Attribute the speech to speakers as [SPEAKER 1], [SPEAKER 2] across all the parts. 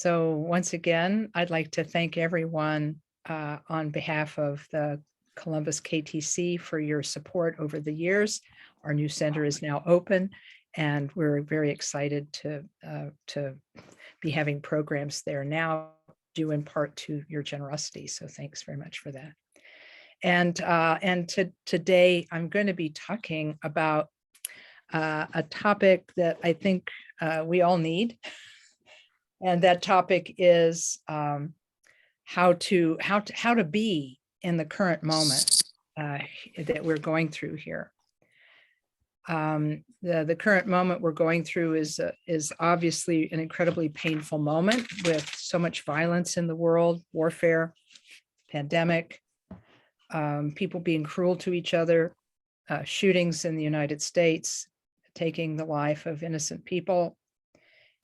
[SPEAKER 1] So once again, I'd like to thank everyone on behalf of the Columbus KTC for your support over the years. Our new center is now open, and we're very excited to be having programs there now, due in part to your generosity. So thanks very much for that. And today I'm going to be talking about a topic that I think we all need. And that topic is how to be in the current moment that we're going through here. The current moment we're going through is obviously an incredibly painful moment with so much violence in the world, warfare, pandemic, people being cruel to each other, shootings in the United States, taking the life of innocent people,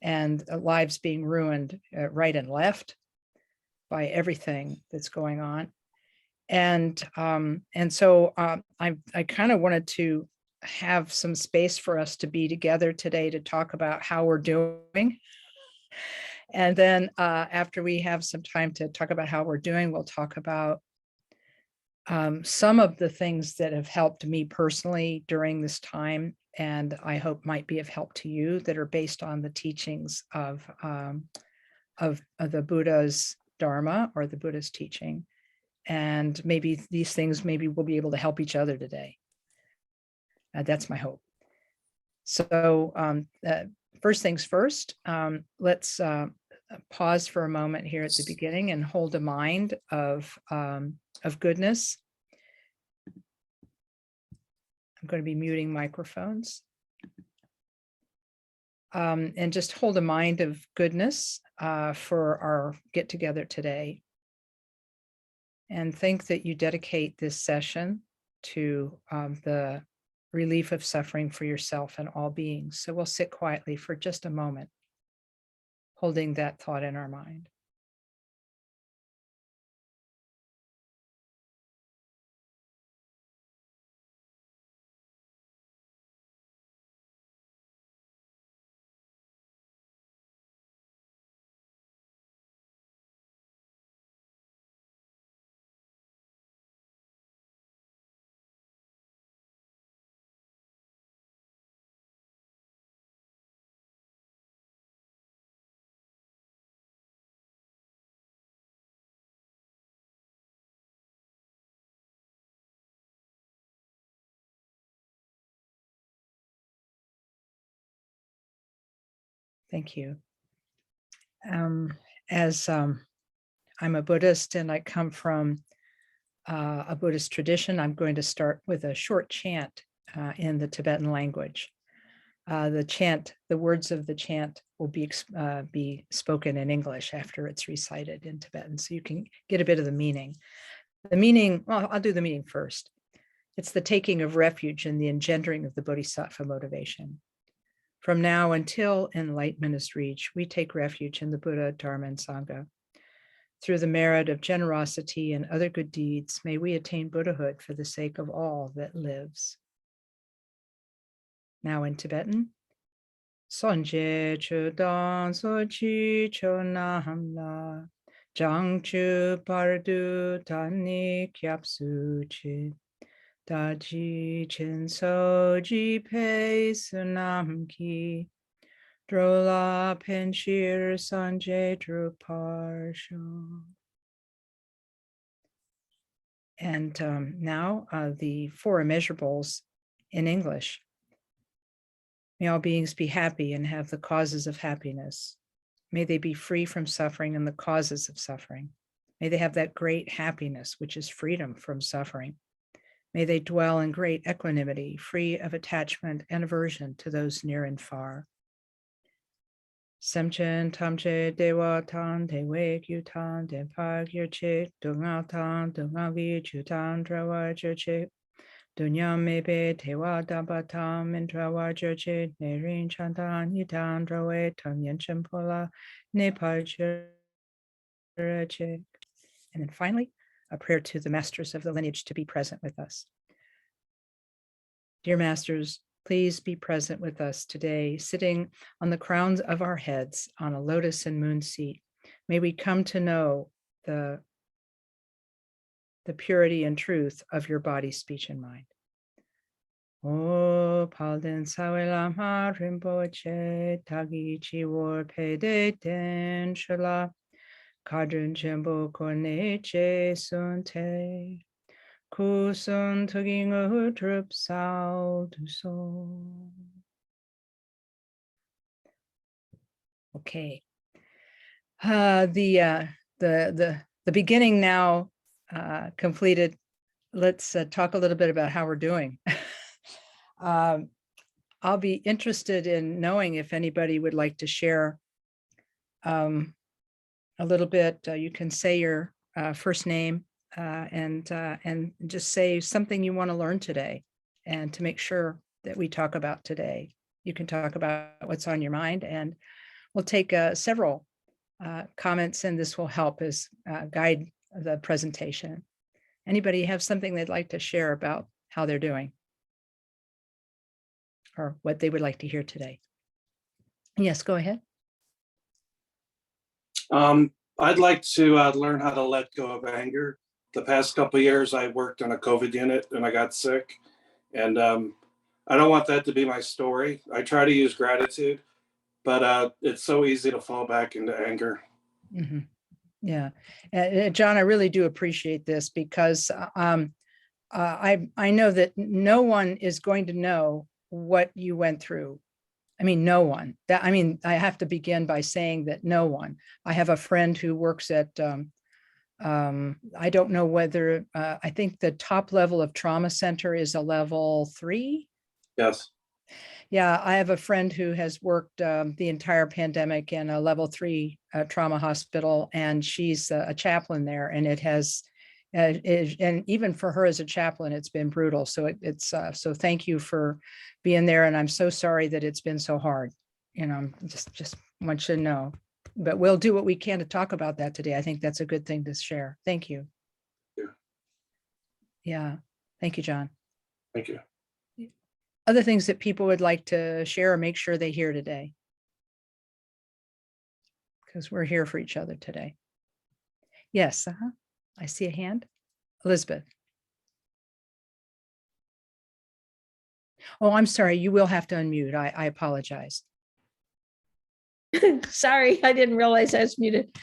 [SPEAKER 1] and lives being ruined right and left by everything that's going on. And so I kind of wanted to have some space for us to be together today to talk about how we're doing. And then after we have some time to talk about how we're doing, we'll talk about some of the things that have helped me personally during this time, and I hope might be of help to you, that are based on the teachings of the Buddha's Dharma, or the Buddha's teaching. And maybe these things, maybe we'll be able to help each other today. That's my hope. So first things first, let's pause for a moment here at the beginning and hold a mind of goodness. I'm going to be muting microphones. And just hold a mind of goodness for our get together today. And think that you dedicate this session to the relief of suffering for yourself and all beings. So we'll sit quietly for just a moment, holding that thought in our mind. Thank you. As I'm a Buddhist and I come from a Buddhist tradition, I'm going to start with a short chant in the Tibetan language. The words of the chant will be spoken in English after it's recited in Tibetan, so you can get a bit of the meaning. The meaning, well, I'll do the meaning first. It's the taking of refuge in the engendering of the Bodhisattva motivation. From now until enlightenment is reached, we take refuge in the Buddha, Dharma, and Sangha. Through the merit of generosity and other good deeds, may we attain Buddhahood for the sake of all that lives. Now in Tibetan. Sonje chudan sochi chonamla, jangchu pardu tani kyapsuchi, daji chinso ji pe sunam ki, drola penshir sanje druparsho. And now the four immeasurables in English. May all beings be happy and have the causes of happiness. May they be free from suffering and the causes of suffering. May they have that great happiness, which is freedom from suffering. May they dwell in great equanimity, free of attachment and aversion to those near and far. Semchen tamche dewa tan dewe gyutan denpag yerche dungal tan dungal vi jutan drawa jerche. Dunyam mebe tewa dabatam intrawa jerche nerin chantan yitan drawe tam yenchen pola nepal jerche. And then finally, a prayer to the masters of the lineage to be present with us. Dear masters, please be present with us today, sitting on the crowns of our heads on a lotus and moon seat, May we come to know the purity and truth of your body, speech, and mind. O Palden Sawelama Rinpoche Tagi Chiwor Pede Den Shala Kadrin Jembo Koneche Sunte Kusun Tuging Udrup Sal Duso. Okay. The beginning now completed. Let's talk a little bit about how we're doing. I'll be interested in knowing if anybody would like to share a little bit. You can say your first name and just say something you want to learn today, and to make sure that we talk about today. You can talk about what's on your mind, and we'll take several comments, and this will help us guide the presentation. Anybody have something they'd like to share about how they're doing or what they would like to hear today? Yes, go ahead.
[SPEAKER 2] I'd like to learn how to let go of anger. The past couple of years, I worked on a COVID unit and I got sick. And I don't want that to be my story. I try to use gratitude, but it's so easy to fall back into anger.
[SPEAKER 1] Mm-hmm. Yeah. John, I really do appreciate this, because I know that no one is going to know what you went through. I mean, no one. I have to begin by saying that no one. I have a friend who works at, I don't know whether, I think the top level of trauma center is a level 3.
[SPEAKER 2] Yes.
[SPEAKER 1] Yeah, I have a friend who has worked the entire pandemic in a level 3 trauma hospital, and she's a chaplain there, and it has, and even for her as a chaplain, it's been brutal. So so thank you for being there, and I'm so sorry that it's been so hard. You know, just want you to know, but we'll do what we can to talk about that today. I think that's a good thing to share. Thank you. Yeah, thank you, John.
[SPEAKER 2] Thank you.
[SPEAKER 1] Other things that people would like to share or make sure they hear today, because we're here for each other today. Yes, I see a hand. Elizabeth. Oh, I'm sorry. You will have to unmute. I apologize.
[SPEAKER 3] Sorry, I didn't realize I was muted.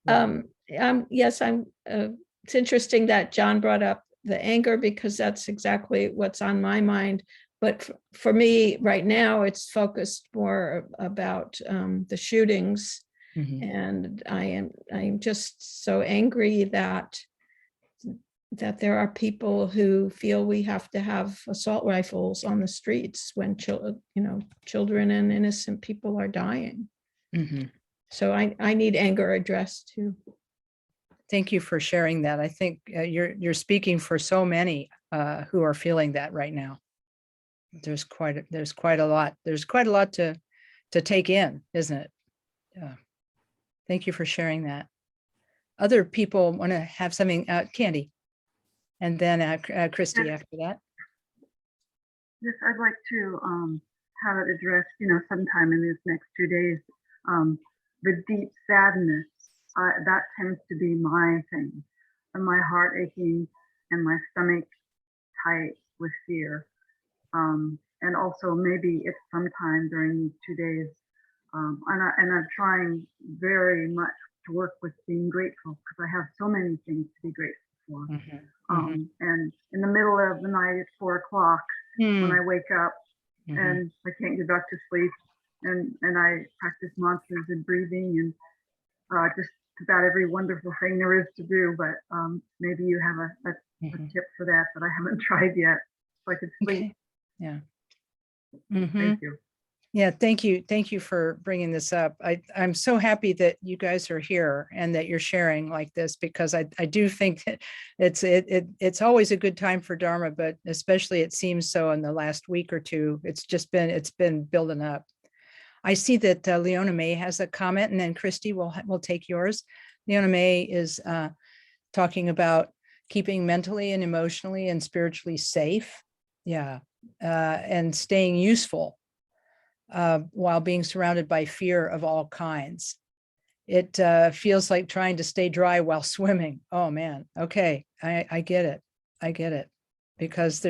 [SPEAKER 3] Yes, it's interesting that John brought up the anger, because that's exactly what's on my mind. But for me right now, it's focused more about the shootings. Mm-hmm. And I'm just so angry that there are people who feel we have to have assault rifles on the streets when children and innocent people are dying. Mm-hmm. So I need anger addressed too.
[SPEAKER 1] Thank you for sharing that. I think you're speaking for so many who are feeling that right now. There's quite a lot. There's quite a lot to take in, isn't it? Yeah. Thank you for sharing that. Other people want to have something, Candy, and then Christy after that.
[SPEAKER 4] Yes, I'd like to have it addressed, sometime in these next 2 days. The deep sadness, that tends to be my thing, and my heart aching and my stomach tight with fear. And also maybe it's sometime during these 2 days. And I'm trying very much to work with being grateful, because I have so many things to be grateful for. Mm-hmm. And in the middle of the night at 4 o'clock, when I wake up and I can't get back to sleep, and I practice mantras and breathing and just about every wonderful thing there is to do. But maybe you have a tip for that I haven't tried yet, so I could sleep.
[SPEAKER 1] Okay. Yeah. Mm-hmm.
[SPEAKER 4] Thank you.
[SPEAKER 1] Yeah, thank you. Thank you for bringing this up. I'm so happy that you guys are here and that you're sharing like this, because I do think that it's always a good time for Dharma, but especially it seems so in the last week or two. It's been building up. I see that Leona May has a comment, and then Christy will take yours. Leona May is talking about keeping mentally and emotionally and spiritually safe. Yeah, and staying useful while being surrounded by fear of all kinds. it feels like trying to stay dry while swimming. Oh man. Okay. I get it. I get it. Because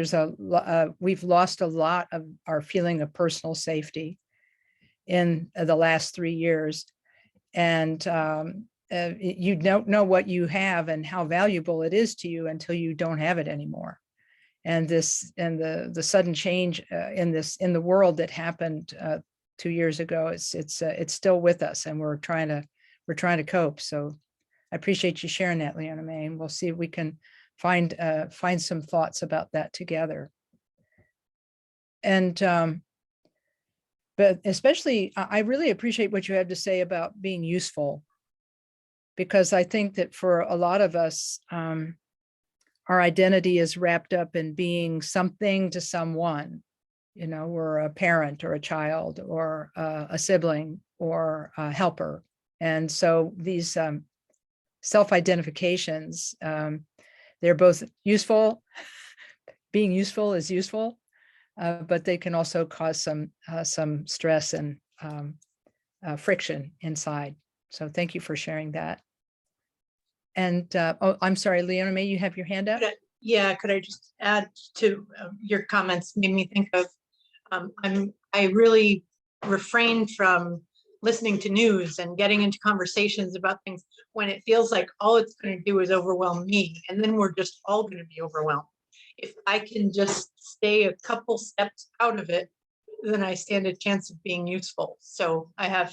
[SPEAKER 1] we've lost a lot of our feeling of personal safety in the last 3 years. And you don't know what you have and how valuable it is to you until you don't have it anymore. And the sudden change in the world that happened 2 years ago, it's still with us, and we're trying to cope. So I appreciate you sharing that, Leona May, and we'll see if we can find some thoughts about that together. And but especially, I really appreciate what you have to say about being useful, because I think that for a lot of us, our identity is wrapped up in being something to someone. You know, we're a parent or a child or a sibling or a helper. And so these self-identifications, they're both useful. Being useful is useful, but they can also cause some stress and friction inside. So thank you for sharing that. And oh, I'm sorry, Leona, may you have your hand up?
[SPEAKER 5] Yeah, could I just add to your comments? Made me think of I really refrain from listening to news and getting into conversations about things when it feels like all it's going to do is overwhelm me, and then we're just all going to be overwhelmed. If I can just stay a couple steps out of it, then I stand a chance of being useful. So I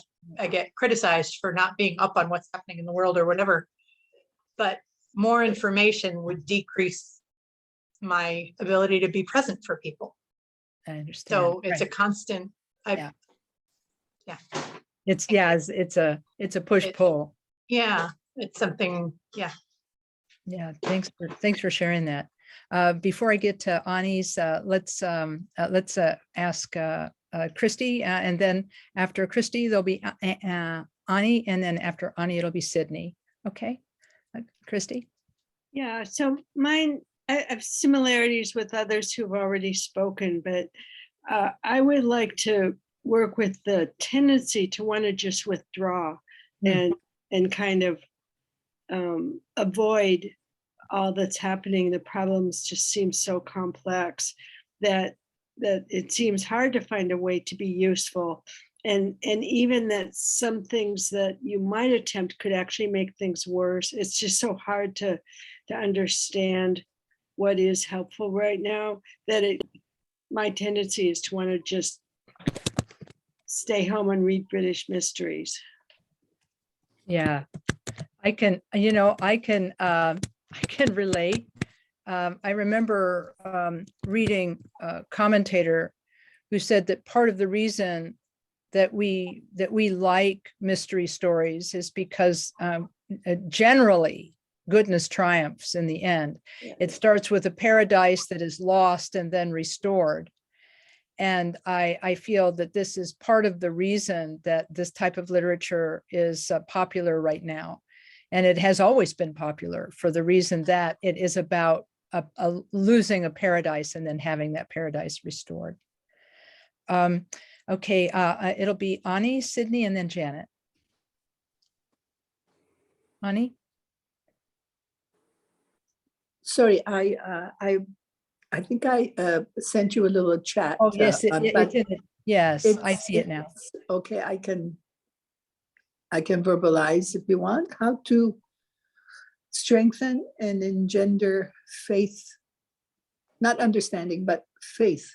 [SPEAKER 5] get criticized for not being up on what's happening in the world or whatever, but more information would decrease my ability to be present for people.
[SPEAKER 1] I understand.
[SPEAKER 5] So it's
[SPEAKER 1] Right.
[SPEAKER 5] a constant.
[SPEAKER 1] Yeah.
[SPEAKER 5] Yeah.
[SPEAKER 1] It's a push-pull.
[SPEAKER 5] Yeah, it's something. Yeah.
[SPEAKER 1] Yeah. Thanks for sharing that. Before I get to Ani's, let's ask Christy, and then after Christy, there'll be Ani, and then after Ani, it'll be Sydney. Okay, Christy.
[SPEAKER 6] Yeah, so mine, I have similarities with others who've already spoken, but I would like to work with the tendency to want to just withdraw and kind of avoid all that's happening. The problems just seem so complex that it seems hard to find a way to be useful. And even that some things that you might attempt could actually make things worse. It's just so hard to understand what is helpful right now, that my tendency is to want to just stay home and read British mysteries.
[SPEAKER 1] Yeah, I can relate. I remember reading a commentator who said that part of the reason that we like mystery stories is because generally goodness triumphs in the end.
[SPEAKER 6] Yeah.
[SPEAKER 1] It starts with a paradise that is lost and then restored. And I feel that this is part of the reason that this type of literature is popular right now. And it has always been popular for the reason that it is about losing a paradise and then having that paradise restored. Okay, it'll be Ani, Sydney, and then Janet. Ani?
[SPEAKER 7] Sorry, I think I sent you a little chat.
[SPEAKER 1] Oh, yes,
[SPEAKER 7] but
[SPEAKER 1] yes, I see it now.
[SPEAKER 7] Okay, I can verbalize if you want how to strengthen and engender faith, not understanding, but faith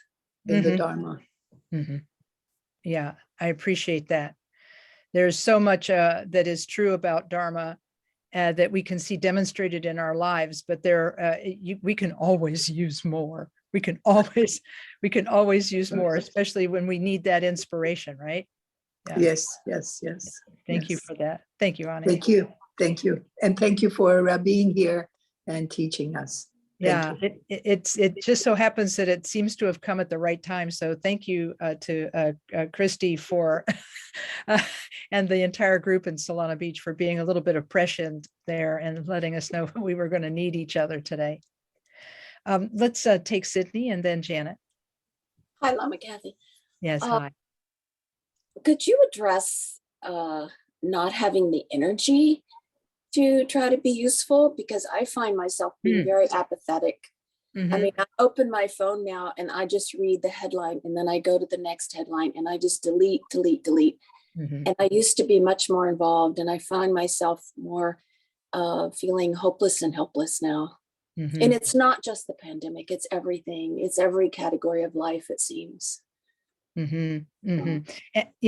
[SPEAKER 7] in the Dharma.
[SPEAKER 1] Yeah, I appreciate that. There's so much that is true about Dharma that we can see demonstrated in our lives, but we can always use more. We can always use more, especially when we need that inspiration, right? Yeah.
[SPEAKER 7] Yes.
[SPEAKER 1] Thank you for that. Thank you, Ani.
[SPEAKER 7] Thank you. And thank you for being here and teaching us.
[SPEAKER 1] Yeah, it just so happens that it seems to have come at the right time. So thank you to Christy for and the entire group in Solana Beach for being a little bit of prescient there and letting us know we were going to need each other today. Let's take Sydney and then Janet.
[SPEAKER 8] Hi, Lama Kathy.
[SPEAKER 1] Yes, hi.
[SPEAKER 8] Could you address not having the energy to try to be useful, because I find myself being very apathetic. I mean, I open my phone now and I just read the headline, and then I go to the next headline and I just delete. And I used to be much more involved, and I find myself more feeling hopeless and helpless now. And it's not just the pandemic, it's everything. It's every category of life, it seems.
[SPEAKER 1] Yeah,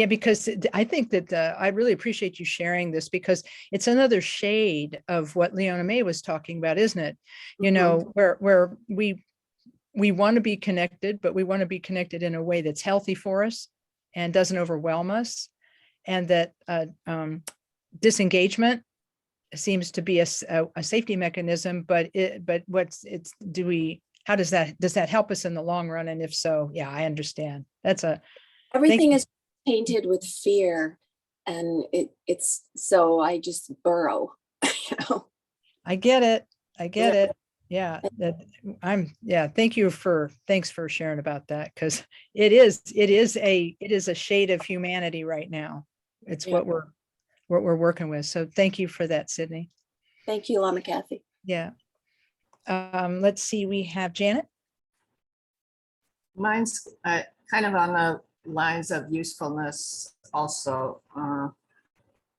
[SPEAKER 1] because I think that I really appreciate you sharing this, because it's another shade of what Leona May was talking about, isn't it? You know, where we want to be connected, but we want to be connected in a way that's healthy for us and doesn't overwhelm us, and that disengagement seems to be a safety mechanism. But how does that help us in the long run? And if so, yeah, I understand.
[SPEAKER 8] Everything is tainted with fear, and it's so I just burrow. You know?
[SPEAKER 1] I get it. Yeah, thanks for sharing about that, because it is a shade of humanity right now. It's what we're working with. So thank you for that, Sydney.
[SPEAKER 8] Thank you, Lama Kathy.
[SPEAKER 1] Yeah. Let's see, we have Janet.
[SPEAKER 9] Mine's kind of on the lines of usefulness also.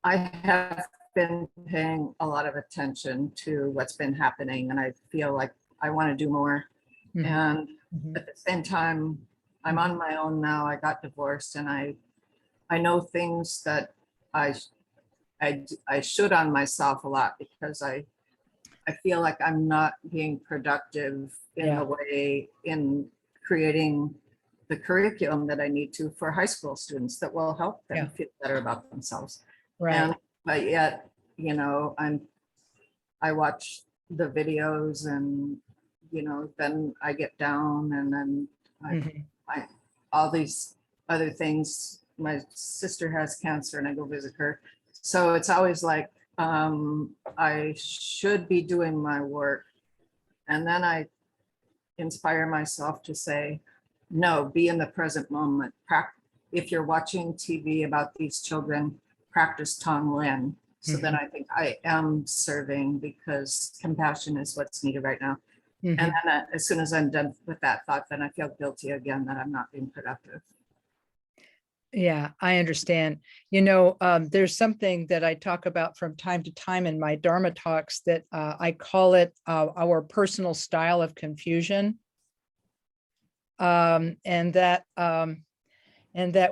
[SPEAKER 9] I have been paying a lot of attention to what's been happening, and I feel like I want to do more. And at the same time, I'm on my own now. I got divorced, and I know things that I should on myself a lot, because I feel like I'm not being productive in the way in creating the curriculum that I need to for high school students that will help them feel better about themselves.
[SPEAKER 1] Right.
[SPEAKER 9] But yet, you know, I watch the videos, and, you know, then I get down, and then I all these other things. My sister has cancer, and I go visit her. So it's always like, I should be doing my work. And then I inspire myself to say, no, be in the present moment. If you're watching TV about these children, practice Tonglen. So then I think I am serving, because compassion is what's needed right now. And then as soon as I'm done with that thought, then I feel guilty again that I'm not being productive.
[SPEAKER 1] Yeah, I understand. You know, there's something that I talk about from time to time in my Dharma talks that I call it our personal style of confusion. And that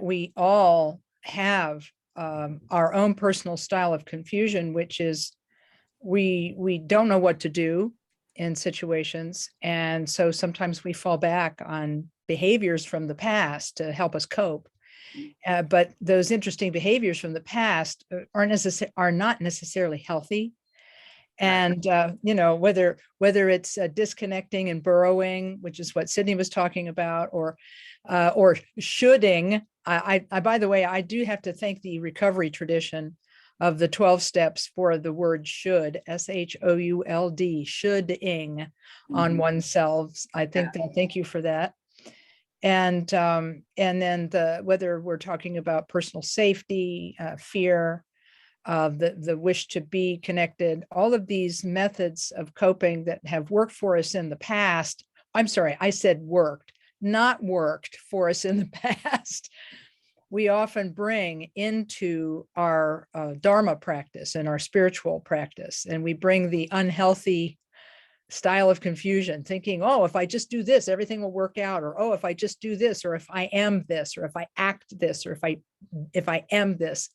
[SPEAKER 1] we all have our own personal style of confusion, which is we don't know what to do in situations. And so sometimes we fall back on behaviors from the past to help us cope. But those interesting behaviors from the past are not necessarily healthy. And, you know, whether it's disconnecting and burrowing, which is what Sydney was talking about, or shoulding. I by the way, I do have to thank the recovery tradition of the 12 steps for the word should, SHOULD, shoulding on oneself. I think that, thank you for that. And then whether we're talking about personal safety, fear, the wish to be connected, all of these methods of coping that have worked for us in the past. I'm sorry, I said worked, not worked for us in the past. We often bring into our Dharma practice and our spiritual practice, and we bring the unhealthy style of confusion, thinking, oh, if I just do this, everything will work out, or oh, if I just do this, or if I am this, or if I act this, or if I am this,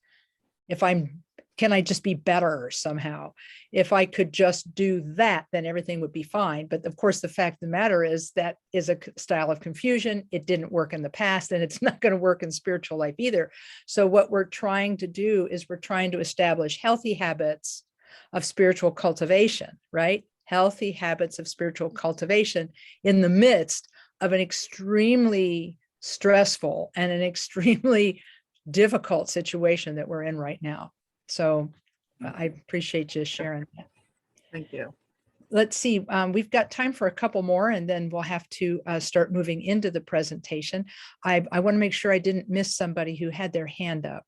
[SPEAKER 1] can I just be better somehow? If I could just do that, then everything would be fine. But of course, the fact of the matter is that is a style of confusion. It didn't work in the past, and it's not going to work in spiritual life either. So what we're trying to do is we're trying to establish healthy habits of spiritual cultivation, right? Healthy habits of spiritual cultivation in the midst of an extremely stressful and an extremely difficult situation that we're in right now. So I appreciate you sharing that.
[SPEAKER 9] Thank you.
[SPEAKER 1] Let's see, we've got time for a couple more, and then we'll have to start moving into the presentation. I want to make sure I didn't miss somebody who had their hand up.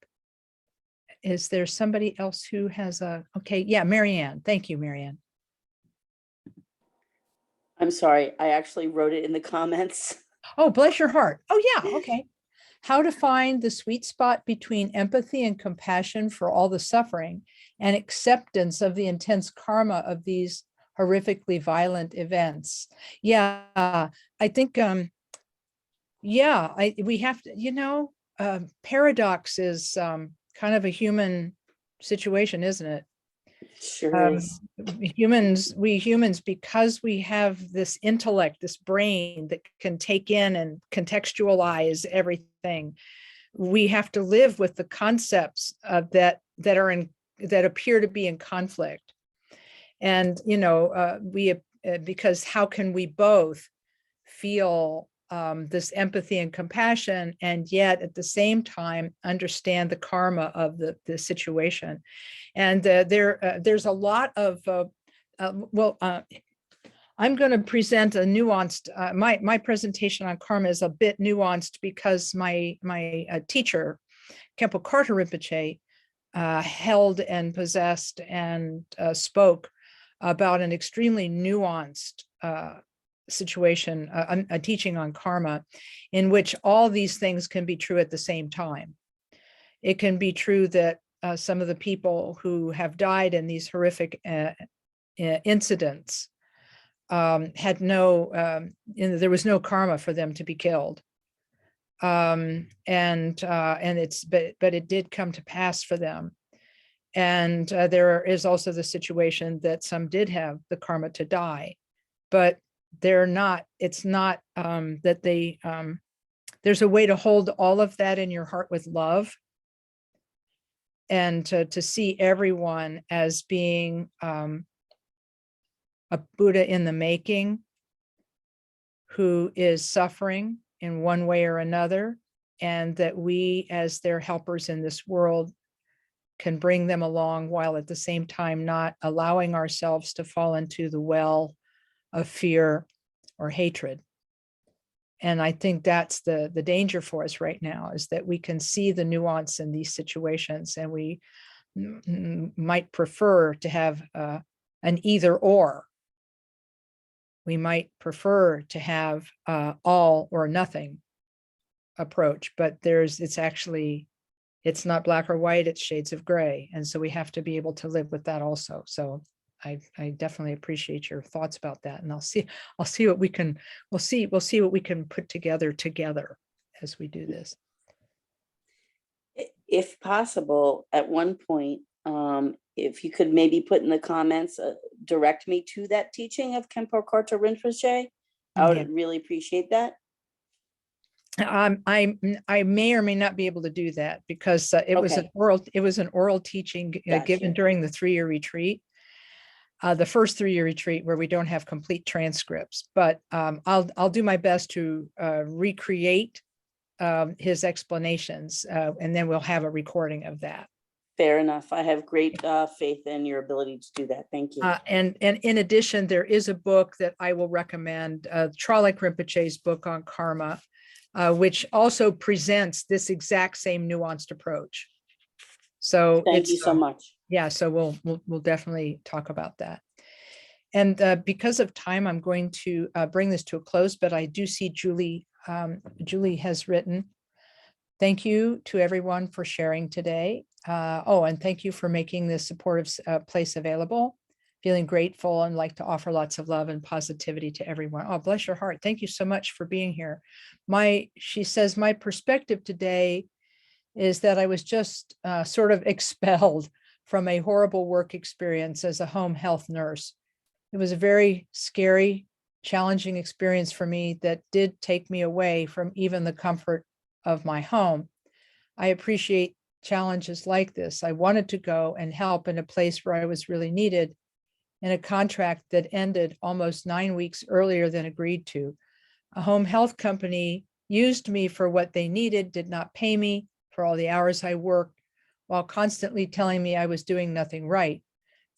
[SPEAKER 1] is there somebody else who has okay, yeah, Marianne. Thank you, Marianne.
[SPEAKER 10] I'm sorry, I actually wrote it in the comments.
[SPEAKER 1] Oh, bless your heart. Oh, yeah, okay. How to find the sweet spot between empathy and compassion for all the suffering and acceptance of the intense karma of these horrifically violent events. Yeah, I think, we have to, paradox is kind of a human situation, isn't it?
[SPEAKER 10] Sure is.
[SPEAKER 1] We humans, because we have this intellect, this brain that can take in and contextualize everything, we have to live with the concepts that appear to be in conflict. And because how can we both feel this empathy and compassion, and yet at the same time understand the karma of the situation? And there's a lot of I'm going to present a nuanced. My presentation on karma is a bit nuanced because my teacher, Khenpo Karthar Rinpoche, held and possessed and spoke about an extremely nuanced situation, a teaching on karma, in which all these things can be true at the same time. It can be true that some of the people who have died in these horrific incidents had there was no karma for them to be killed, but it did come to pass for them. And there is also the situation that some did have the karma to die, but it's not that they, there's a way to hold all of that in your heart with love, and to see everyone as being a Buddha in the making, who is suffering in one way or another, and that we, as their helpers in this world, can bring them along, while at the same time not allowing ourselves to fall into the well of fear or hatred. And I think that's the danger for us right now, is that we can see the nuance in these situations, and we might prefer to have an either or. We might prefer to have all or nothing approach, but it's not black or white, it's shades of gray. And so we have to be able to live with that also. So I definitely appreciate your thoughts about that. And we'll see what we can put together as we do this.
[SPEAKER 10] If possible, at one point, if you could maybe put in the comments, direct me to that teaching of Khenpo Karthar Rinpoche, I would really appreciate that.
[SPEAKER 1] I may or may not be able to do that, because it was an oral teaching given during the 3-year retreat. The first 3-year retreat, where we don't have complete transcripts, but I'll do my best to recreate his explanations, and then we'll have a recording of that.
[SPEAKER 10] Fair enough. I have great faith in your ability to do that. Thank you.
[SPEAKER 1] And in addition, there is a book that I will recommend, Tralek Rinpoche's book on karma, which also presents this exact same nuanced approach. So
[SPEAKER 10] thank you so much.
[SPEAKER 1] Yeah, so we'll definitely talk about that. And because of time, I'm going to bring this to a close, but I do see Julie. Julie has written, thank you to everyone for sharing today. And thank you for making this supportive place available. Feeling grateful and like to offer lots of love and positivity to everyone. Oh, bless your heart. Thank you so much for being here. She says, my perspective today is that I was just sort of expelled from a horrible work experience as a home health nurse. It was a very scary, challenging experience for me that did take me away from even the comfort of my home. I appreciate challenges like this. I wanted to go and help in a place where I was really needed, in a contract that ended almost 9 weeks earlier than agreed to. A home health company used me for what they needed, did not pay me for all the hours I worked, while constantly telling me I was doing nothing right.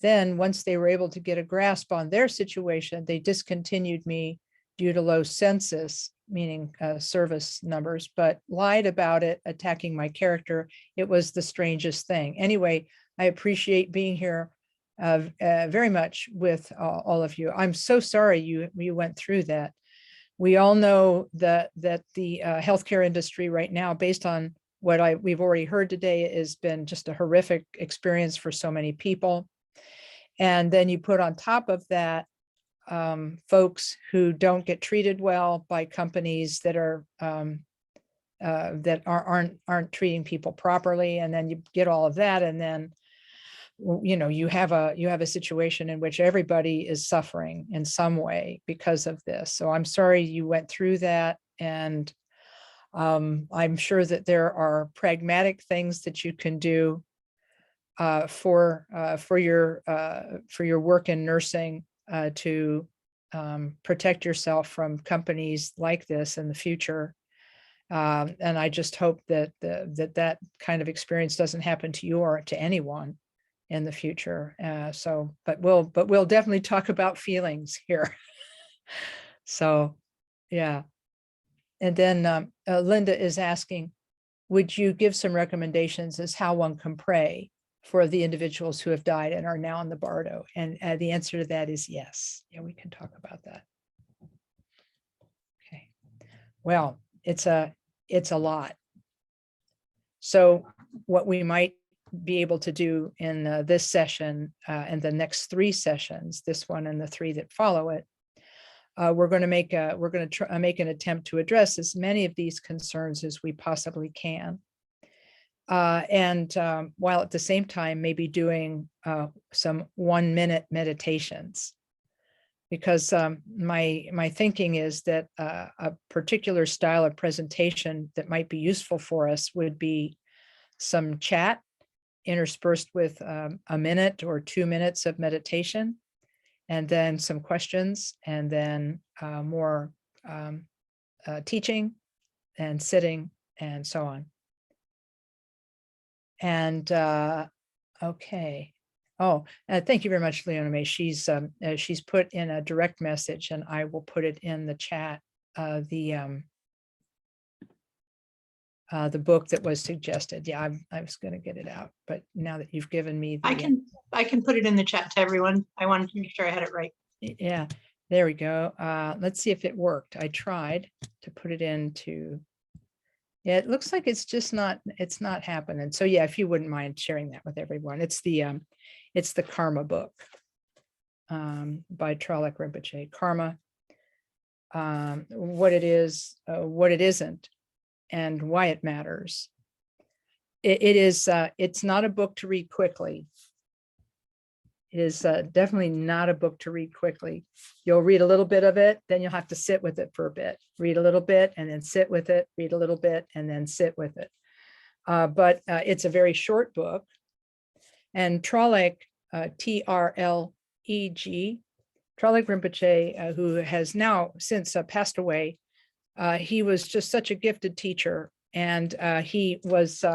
[SPEAKER 1] Then, once they were able to get a grasp on their situation, they discontinued me due to low census meaning service numbers, but lied about it, attacking my character. It was the strangest thing. Anyway, I appreciate being here very much with all of you. I'm so sorry you went through that. We all know that the healthcare industry right now, based on what we've already heard today, has been just a horrific experience for so many people. And then you put on top of that folks who don't get treated well by companies that are that aren't treating people properly, and then you get all of that, and then you have a situation in which everybody is suffering in some way because of this. So I'm sorry you went through that, and I'm sure that there are pragmatic things that you can do for your work in nursing to protect yourself from companies like this in the future. And I just hope that that kind of experience doesn't happen to you or to anyone in the future. But we'll definitely talk about feelings here. So, yeah. And then Linda is asking, would you give some recommendations as how one can pray for the individuals who have died and are now in the bardo? And the answer to that is yes. Yeah, we can talk about that. Okay. Well, it's a lot. So what we might be able to do in this session and the next 3 sessions, this one and the 3 that follow it, we're going to make an attempt to address as many of these concerns as we possibly can. While at the same time, maybe doing some 1-minute meditations, because my thinking is that a particular style of presentation that might be useful for us would be some chat interspersed with a minute or 2 minutes of meditation, and then some questions, and then more teaching and sitting and so on. And okay. Oh, thank you very much, Leona May. She's put in a direct message, and I will put it in the chat. The book that was suggested. Yeah, I was going to get it out, but now that you've given me the,
[SPEAKER 5] I can put it in the chat to everyone. I wanted to make sure I had it right.
[SPEAKER 1] Yeah, there we go. Let's see if it worked. I tried to put it into. Yeah, it looks like it's not happening. So yeah, if you wouldn't mind sharing that with everyone. It's the Karma book by Tralek Rinpoche. Karma, what it is, what it isn't, and why it matters. It's not a book to read quickly. It is definitely not a book to read quickly. You'll read a little bit of it, then you'll have to sit with it for a bit. Read a little bit and then sit with it, read a little bit and then sit with it. But it's a very short book. And Tralek, T-R-L-E-G, Tralek Rinpoche, who has now since passed away, he was just such a gifted teacher. And he was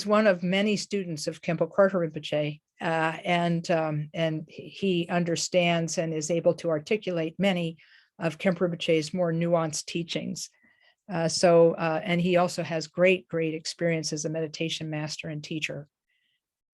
[SPEAKER 1] one of many students of Khenpo Karthar Rinpoche. And he understands and is able to articulate many of Khenpo Rinpoche's more nuanced teachings. And he also has great experience as a meditation master and teacher.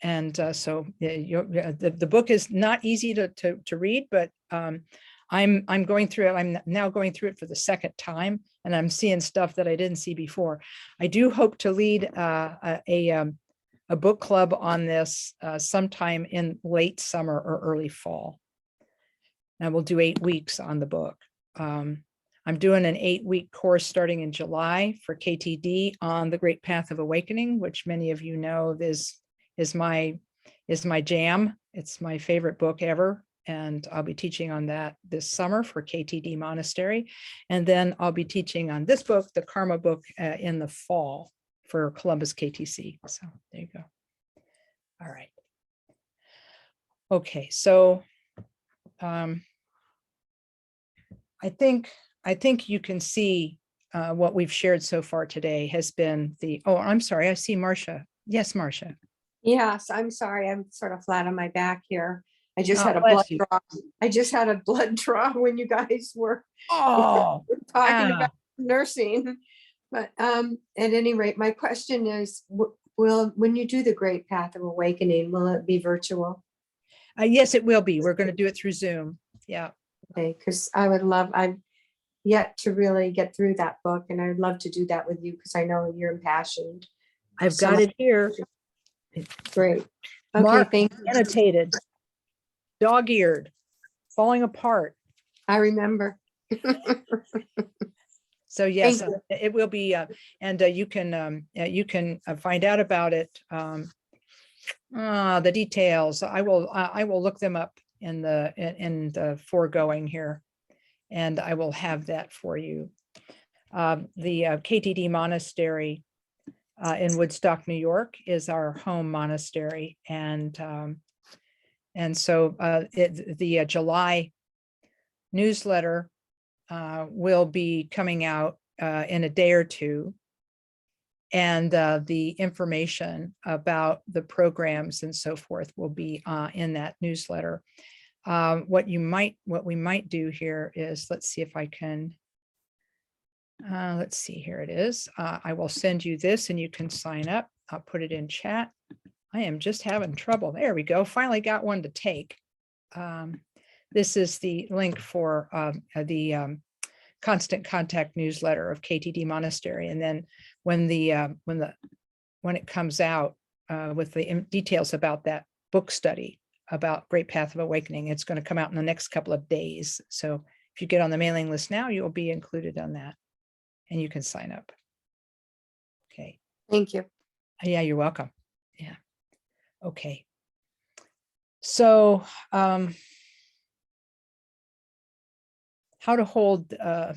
[SPEAKER 1] And the book is not easy to read, but I'm going through it. I'm now going through it for the second time, and I'm seeing stuff that I didn't see before. I do hope to lead a book club on this sometime in late summer or early fall. And we'll do 8 weeks on the book. I'm doing an 8-week course starting in July for KTD on the Great Path of Awakening, which many of you know is my jam. It's my favorite book ever. And I'll be teaching on that this summer for Ktd Monastery. And then I'll be teaching on this book, the Karma book, in the fall for Columbus KTC. So there you go. All right. Okay, so I think you can see what we've shared so far today has been oh, I'm sorry, I see Marcia. Yes, Marcia.
[SPEAKER 11] Yes, I'm sorry. I'm sort of flat on my back here. I just
[SPEAKER 1] God
[SPEAKER 11] had a
[SPEAKER 1] bless
[SPEAKER 11] blood
[SPEAKER 1] you.
[SPEAKER 11] draw. I just had a blood draw when you guys were
[SPEAKER 1] Oh,
[SPEAKER 11] talking
[SPEAKER 1] ah.
[SPEAKER 11] about nursing. But at any rate, my question is, will, when you do the Great Path of Awakening, will it be virtual?
[SPEAKER 1] Yes, it will be. We're going to do it through Zoom. Yeah.
[SPEAKER 11] Okay, because I would love, I've yet to really get through that book, and I'd love to do that with you because I know you're impassioned.
[SPEAKER 1] I've
[SPEAKER 11] So
[SPEAKER 1] got
[SPEAKER 11] much-
[SPEAKER 1] it here.
[SPEAKER 11] Great. Okay,
[SPEAKER 1] Marked,
[SPEAKER 11] thank you.
[SPEAKER 1] annotated, dog-eared, falling apart.
[SPEAKER 11] I remember.
[SPEAKER 1] So yes,
[SPEAKER 11] Thank you.
[SPEAKER 1] it will be, and you can find out about it. The details. I will look them up in the foregoing here, and I will have that for you. The Ktd Monastery in Woodstock, New York, is our home monastery, and so the July newsletter will be coming out in a day or two, and the information about the programs and so forth will be in that newsletter. What we might do here is, let's see if I can. Let's see, here it is. I will send you this and you can sign up. I'll put it in chat. I am just having trouble. There we go. Finally got one to take. This is the link for the constant contact newsletter of Ktd Monastery. And then when it comes out with the details about that book study about Great Path of Awakening, it's going to come out in the next couple of days. So if you get on the mailing list now, you will be included on that, and you can sign up. Okay.
[SPEAKER 11] Thank you.
[SPEAKER 1] Yeah, you're welcome. Yeah. Okay. So how to hold a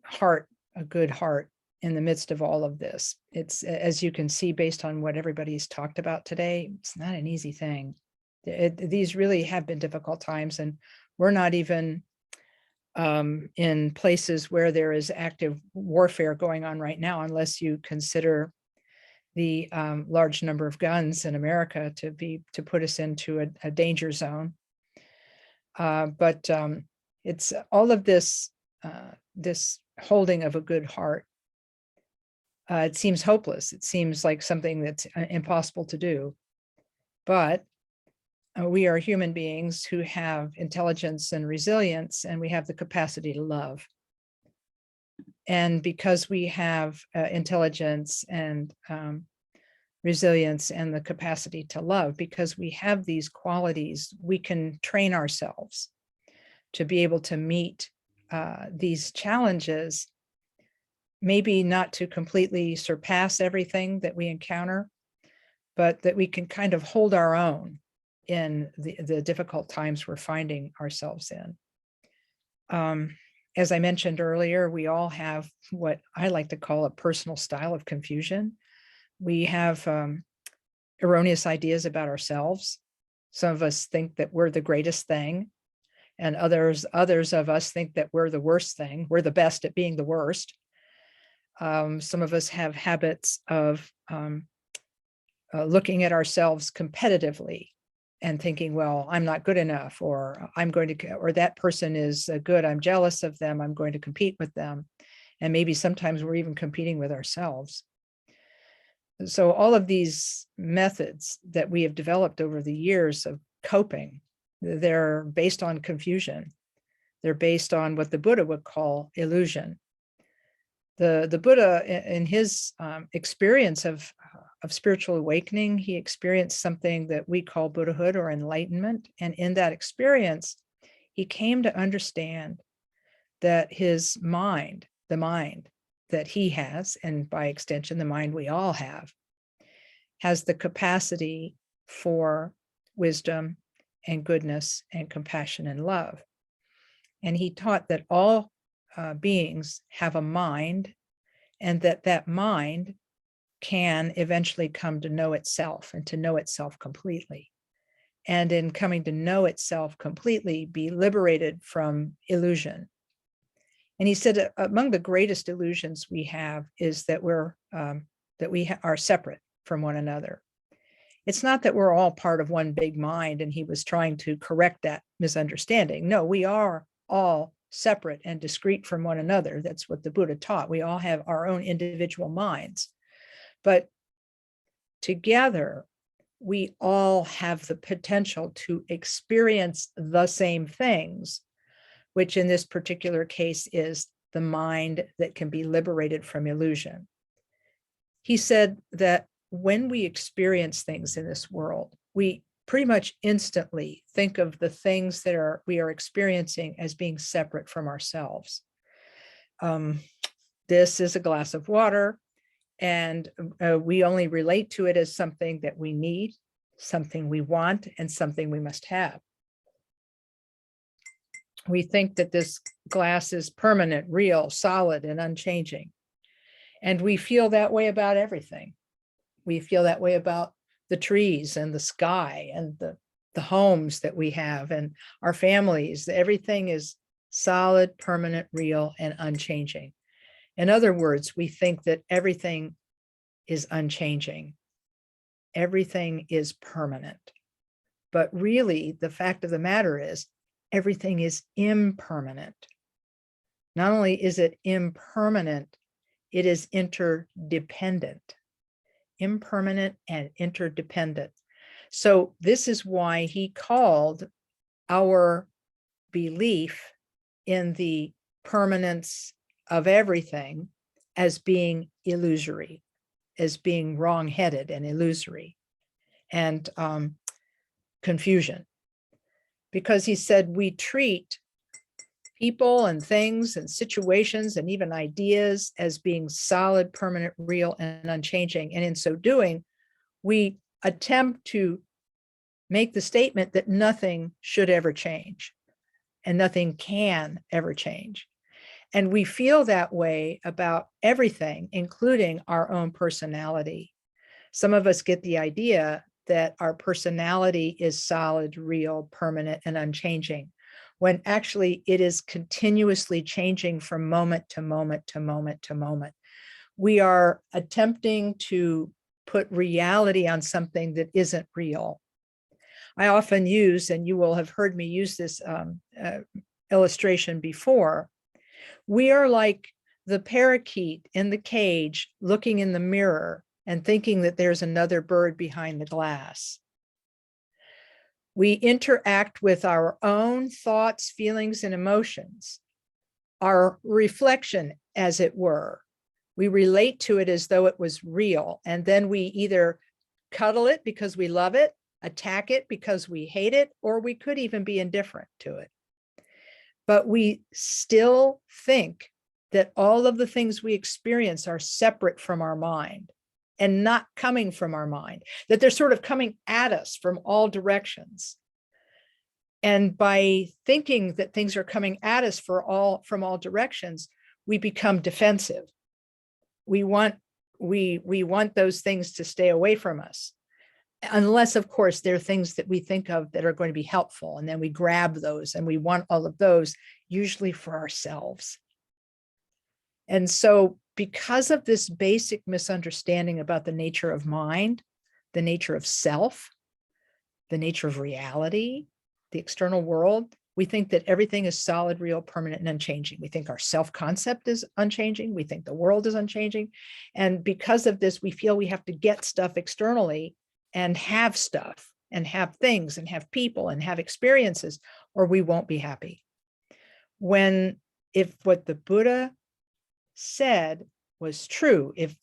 [SPEAKER 1] heart, a good heart, in the midst of all of this. It's, as you can see, based on what everybody's talked about today, it's not an easy thing. These really have been difficult times, and we're not even in places where there is active warfare going on right now, unless you consider the large number of guns in America to put us into a danger zone. But it's all of this, this holding of a good heart. It seems hopeless. It seems like something that's impossible to do. But we are human beings who have intelligence and resilience, and we have the capacity to love. And because we have intelligence and resilience and the capacity to love, because we have these qualities, we can train ourselves to be able to meet these challenges, maybe not to completely surpass everything that we encounter, but that we can kind of hold our own in the difficult times we're finding ourselves in. As I mentioned earlier, we all have what I like to call a personal style of confusion. We have erroneous ideas about ourselves. Some of us think that we're the greatest thing, and others of us think that we're the worst thing. We're the best at being the worst. Some of us have habits of looking at ourselves competitively and thinking, well, I'm not good enough, or or that person is good, I'm jealous of them, I'm going to compete with them. And maybe sometimes we're even competing with ourselves. So all of these methods that we have developed over the years of coping, they're based on confusion. They're based on what the Buddha would call illusion. The Buddha, in his experience of spiritual awakening, he experienced something that we call Buddhahood or enlightenment. And in that experience, he came to understand that his mind, the mind that he has, and by extension, the mind we all have, has the capacity for wisdom and goodness and compassion and love. And he taught that all beings have a mind, and that mind can eventually come to know itself and to know itself completely. And in coming to know itself completely, be liberated from illusion. And he said among the greatest illusions we have is that we are separate from one another. It's not that we're all part of one big mind and he was trying to correct that misunderstanding. No, we are all separate and discrete from one another. That's what the Buddha taught. We all have our own individual minds, but together we all have the potential to experience the same things, which in this particular case is the mind that can be liberated from illusion. He said that when we experience things in this world, we pretty much instantly think of the things that we are experiencing as being separate from ourselves. This is a glass of water, and we only relate to it as something that we need, something we want, and something we must have. We think that this glass is permanent, real, solid, and unchanging. And we feel that way about everything. We feel that way about the trees and the sky and the homes that we have and our families. Everything is solid, permanent, real, and unchanging. In other words, we think that everything is unchanging. Everything is permanent. But really, the fact of the matter is, everything is impermanent. Not only is it impermanent, it is interdependent. Impermanent and interdependent. So this is why he called our belief in the permanence of everything as being illusory, as being wrong-headed and illusory and confusion. Because he said we treat people and things and situations and even ideas as being solid, permanent, real, and unchanging. And in so doing, we attempt to make the statement that nothing should ever change and nothing can ever change. And we feel that way about everything, including our own personality. Some of us get the idea that our personality is solid, real, permanent, and unchanging, when actually it is continuously changing from moment to moment to moment to moment. We are attempting to put reality on something that isn't real. I often use, and you will have heard me use this illustration before, we are like the parakeet in the cage looking in the mirror and thinking that there's another bird behind the glass. We interact with our own thoughts, feelings, and emotions, our reflection, as it were. We relate to it as though it was real, and then we either cuddle it because we love it, attack it because we hate it, or we could even be indifferent to it. But we still think that all of the things we experience are separate from our mind and not coming from our mind, that they're sort of coming at us from all directions. And by thinking that things are coming at us from all directions, we become defensive. We want those things to stay away from us, unless, of course, there are things that we think of that are going to be helpful, and then we grab those and we want all of those, usually for ourselves. And so because of this basic misunderstanding about the nature of mind, the nature of self, the nature of reality, the external world, we think that everything is solid, real, permanent, and unchanging. We think our self-concept is unchanging. We think the world is unchanging. And because of this, we feel we have to get stuff externally and have stuff and have things and have people and have experiences, or we won't be happy. If what the Buddha said was true, if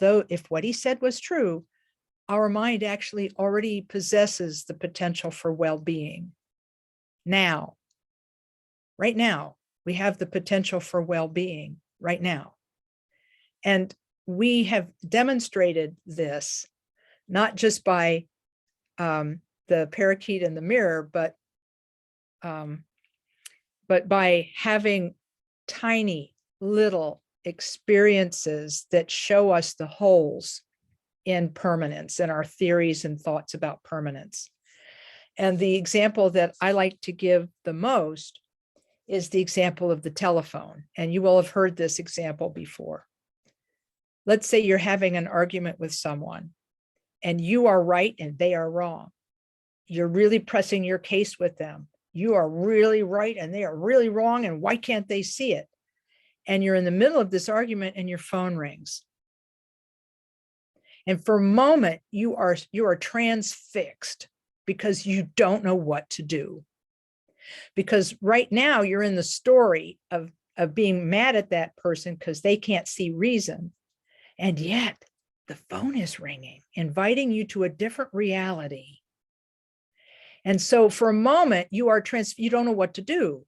[SPEAKER 1] what he said was true, our mind actually already possesses the potential for well-being. Now, right now, we have the potential for well-being right now. And we have demonstrated this, not just by the parakeet in the mirror, but by having tiny little experiences that show us the holes in permanence and our theories and thoughts about permanence. And the example that I like to give the most is the example of the telephone. And you will have heard this example before. Let's say you're having an argument with someone and you are right and they are wrong. You're really pressing your case with them. You are really right and they are really wrong, and why can't they see it? And you're in the middle of this argument and your phone rings. And for a moment, you are transfixed because you don't know what to do. Because right now you're in the story of being mad at that person because they can't see reason. And yet the phone is ringing, inviting you to a different reality. And so for a moment, you don't know what to do.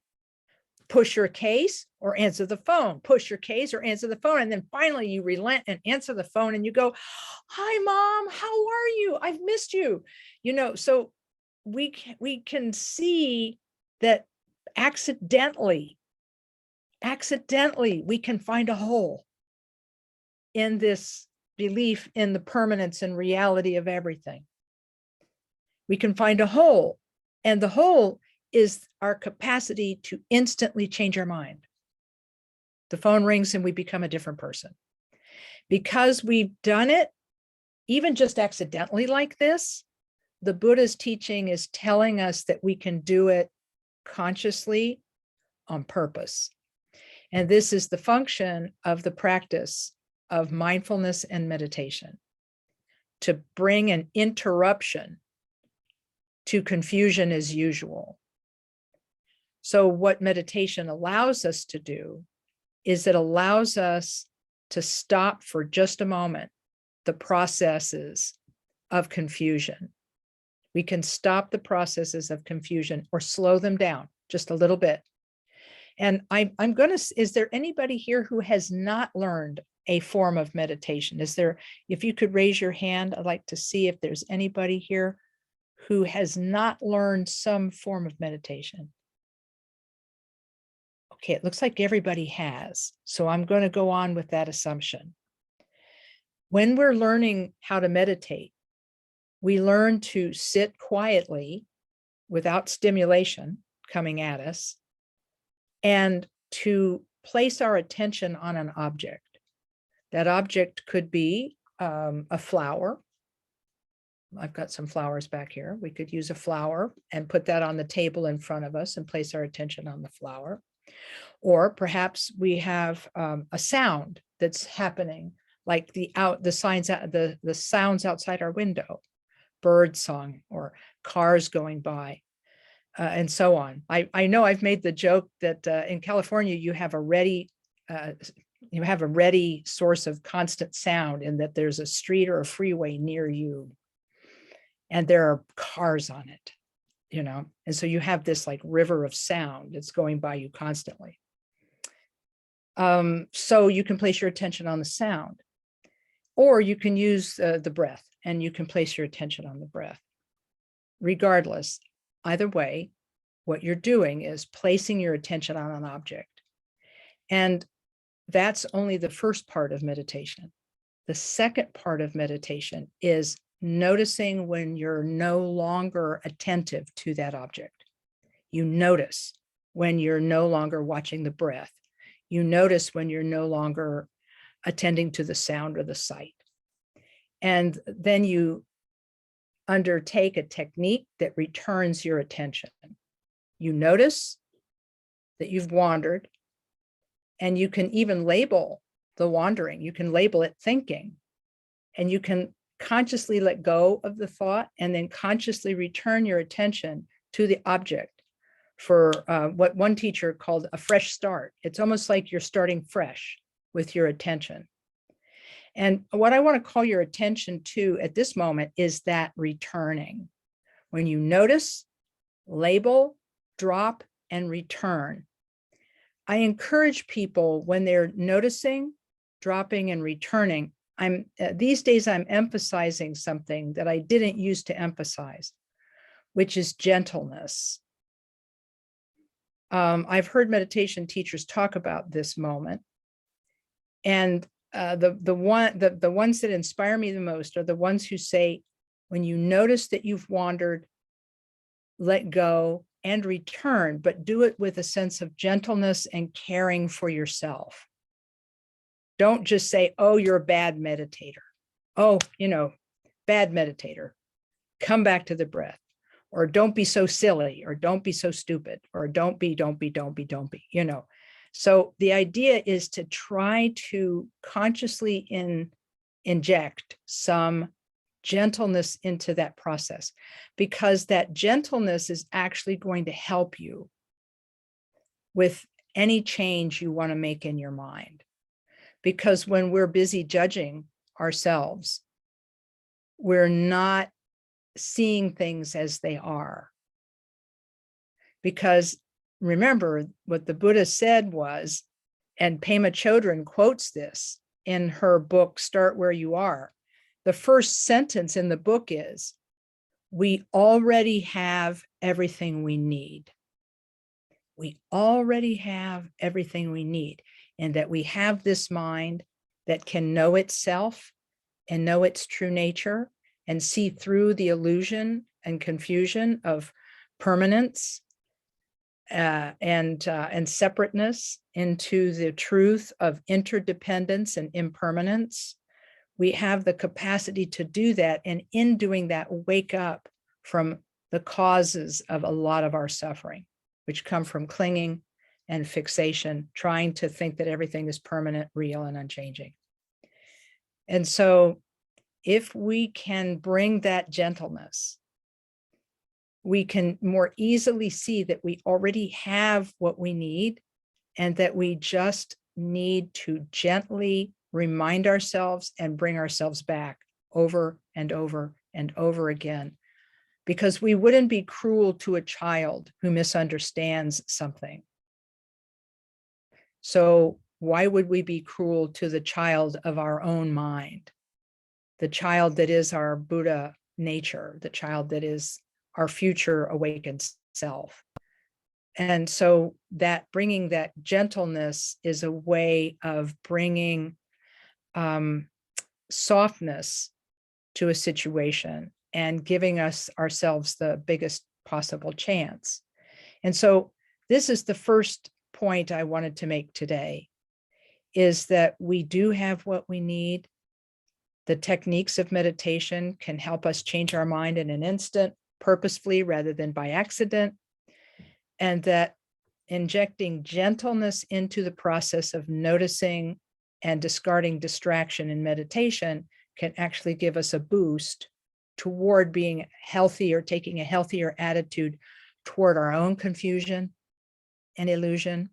[SPEAKER 1] Push your case or answer the phone, push your case or answer the phone. And then finally you relent and answer the phone and you go, "Hi, Mom, how are you? I've missed you." So we can see that accidentally, we can find a hole in this belief in the permanence and reality of everything. We can find a hole, and the hole is our capacity to instantly change our mind. The phone rings and we become a different person. Because we've done it, even just accidentally like this, the Buddha's teaching is telling us that we can do it consciously on purpose. And this is the function of the practice of mindfulness and meditation, to bring an interruption to confusion as usual. So what meditation allows us to do is it allows us to stop for just a moment the processes of confusion. We can stop the processes of confusion or slow them down just a little bit. And is there anybody here who has not learned a form of meditation? If you could raise your hand, I'd like to see if there's anybody here who has not learned some form of meditation. Okay, it looks like everybody has. So I'm going to go on with that assumption. When we're learning how to meditate, we learn to sit quietly without stimulation coming at us, and to place our attention on an object. That object could be a flower. I've got some flowers back here. We could use a flower and put that on the table in front of us and place our attention on the flower. Or perhaps we have a sound that's happening, like the sounds outside our window, bird song or cars going by, and so on. I know I've made the joke that in California you have a ready source of constant sound, in that there's a street or a freeway near you, and there are cars on it, and so you have this like river of sound that's going by you constantly. So you can place your attention on the sound, or you can use the breath, and you can place your attention on the breath. Regardless, either way, what you're doing is placing your attention on an object. And that's only the first part of meditation. The second part of meditation is noticing when you're no longer attentive to that object. You notice when you're no longer watching the breath. You notice when you're no longer attending to the sound or the sight. And then you undertake a technique that returns your attention. You notice that you've wandered, and you can even label the wandering. You can label it thinking, and you can consciously let go of the thought and then consciously return your attention to the object for what one teacher called a fresh start. It's almost like you're starting fresh with your attention. And what I want to call your attention to at this moment is that returning. When you notice, label, drop, and return. I encourage people, when they're noticing, dropping, and returning, these days I'm emphasizing something that I didn't used to emphasize, which is gentleness. I've heard meditation teachers talk about this moment, and the ones that inspire me the most are the ones who say, when you notice that you've wandered, let go and return, but do it with a sense of gentleness and caring for yourself. Don't just say, "Oh, you're a bad meditator. Oh, bad meditator, come back to the breath, or don't be so silly, or don't be so stupid, or don't be, you know. So the idea is to try to consciously inject some gentleness into that process, because that gentleness is actually going to help you with any change you want to make in your mind. Because when we're busy judging ourselves, we're not seeing things as they are. Because remember, what the Buddha said was, and Pema Chodron quotes this in her book, Start Where You Are. The first sentence in the book is, we already have everything we need. We already have everything we need, and that we have this mind that can know itself and know its true nature and see through the illusion and confusion of permanence and separateness into the truth of interdependence and impermanence. We have the capacity to do that, and in doing that, wake up from the causes of a lot of our suffering, which come from clinging and fixation, trying to think that everything is permanent, real, and unchanging. And so if we can bring that gentleness, we can more easily see that we already have what we need, and that we just need to gently remind ourselves and bring ourselves back over and over and over again. Because we wouldn't be cruel to a child who misunderstands something. So why would we be cruel to the child of our own mind? The child that is our Buddha nature, the child that is our future awakened self. And so that bringing that gentleness is a way of bringing softness to a situation and giving us ourselves the biggest possible chance. And so this is the first point I wanted to make today, is that we do have what we need. The techniques of meditation can help us change our mind in an instant, purposefully rather than by accident. And that injecting gentleness into the process of noticing and discarding distraction in meditation can actually give us a boost toward being healthy, or taking a healthier attitude toward our own confusion and illusion,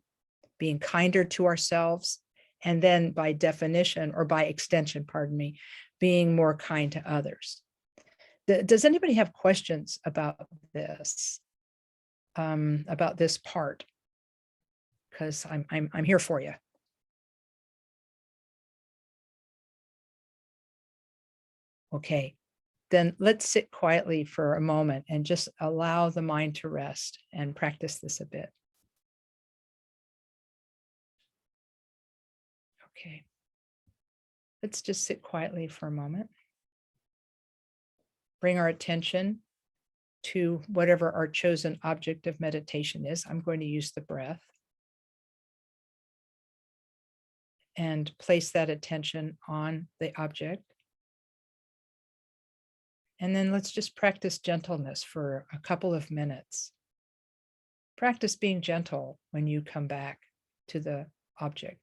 [SPEAKER 1] being kinder to ourselves, and then by definition, or by extension, pardon me, being more kind to others. Does anybody have questions about this part? Because I'm here for you. Okay, then let's sit quietly for a moment and just allow the mind to rest and practice this a bit. Okay, let's just sit quietly for a moment. Bring our attention to whatever our chosen object of meditation is. I'm going to use the breath. And place that attention on the object. And then let's just practice gentleness for a couple of minutes. Practice being gentle when you come back to the object.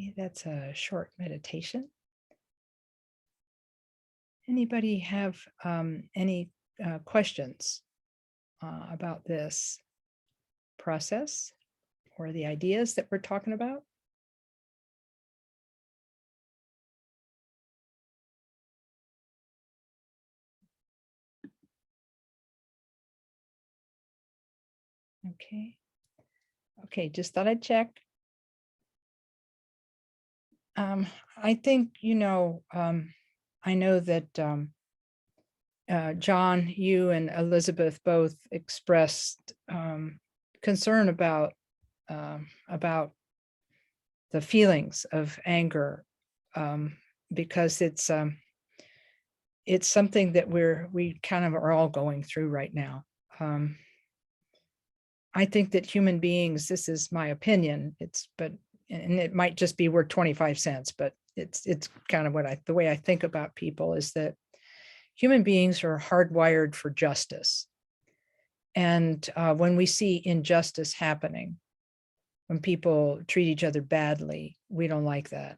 [SPEAKER 1] Okay, that's a short meditation. Anybody have any questions about this process or the ideas that we're talking about? Okay. Okay, just thought I'd check. I think, I know that John, you and Elizabeth both expressed concern about the feelings of anger, because it's something that we kind of are all going through right now. I think that human beings, this is my opinion, and it might just be worth 25 cents, but it's kind of the way I think about people is that human beings are hardwired for justice. And when we see injustice happening, when people treat each other badly, we don't like that.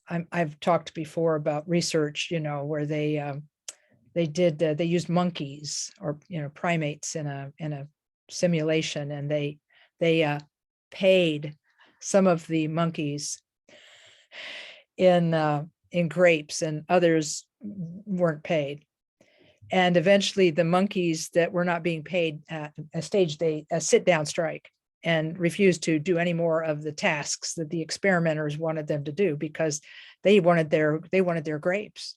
[SPEAKER 1] I've talked before about research, where they used monkeys or primates in a simulation, and they paid some of the monkeys in grapes, and others weren't paid. And eventually the monkeys that were not being paid staged a sit-down strike and refused to do any more of the tasks that the experimenters wanted them to do, because they wanted their grapes.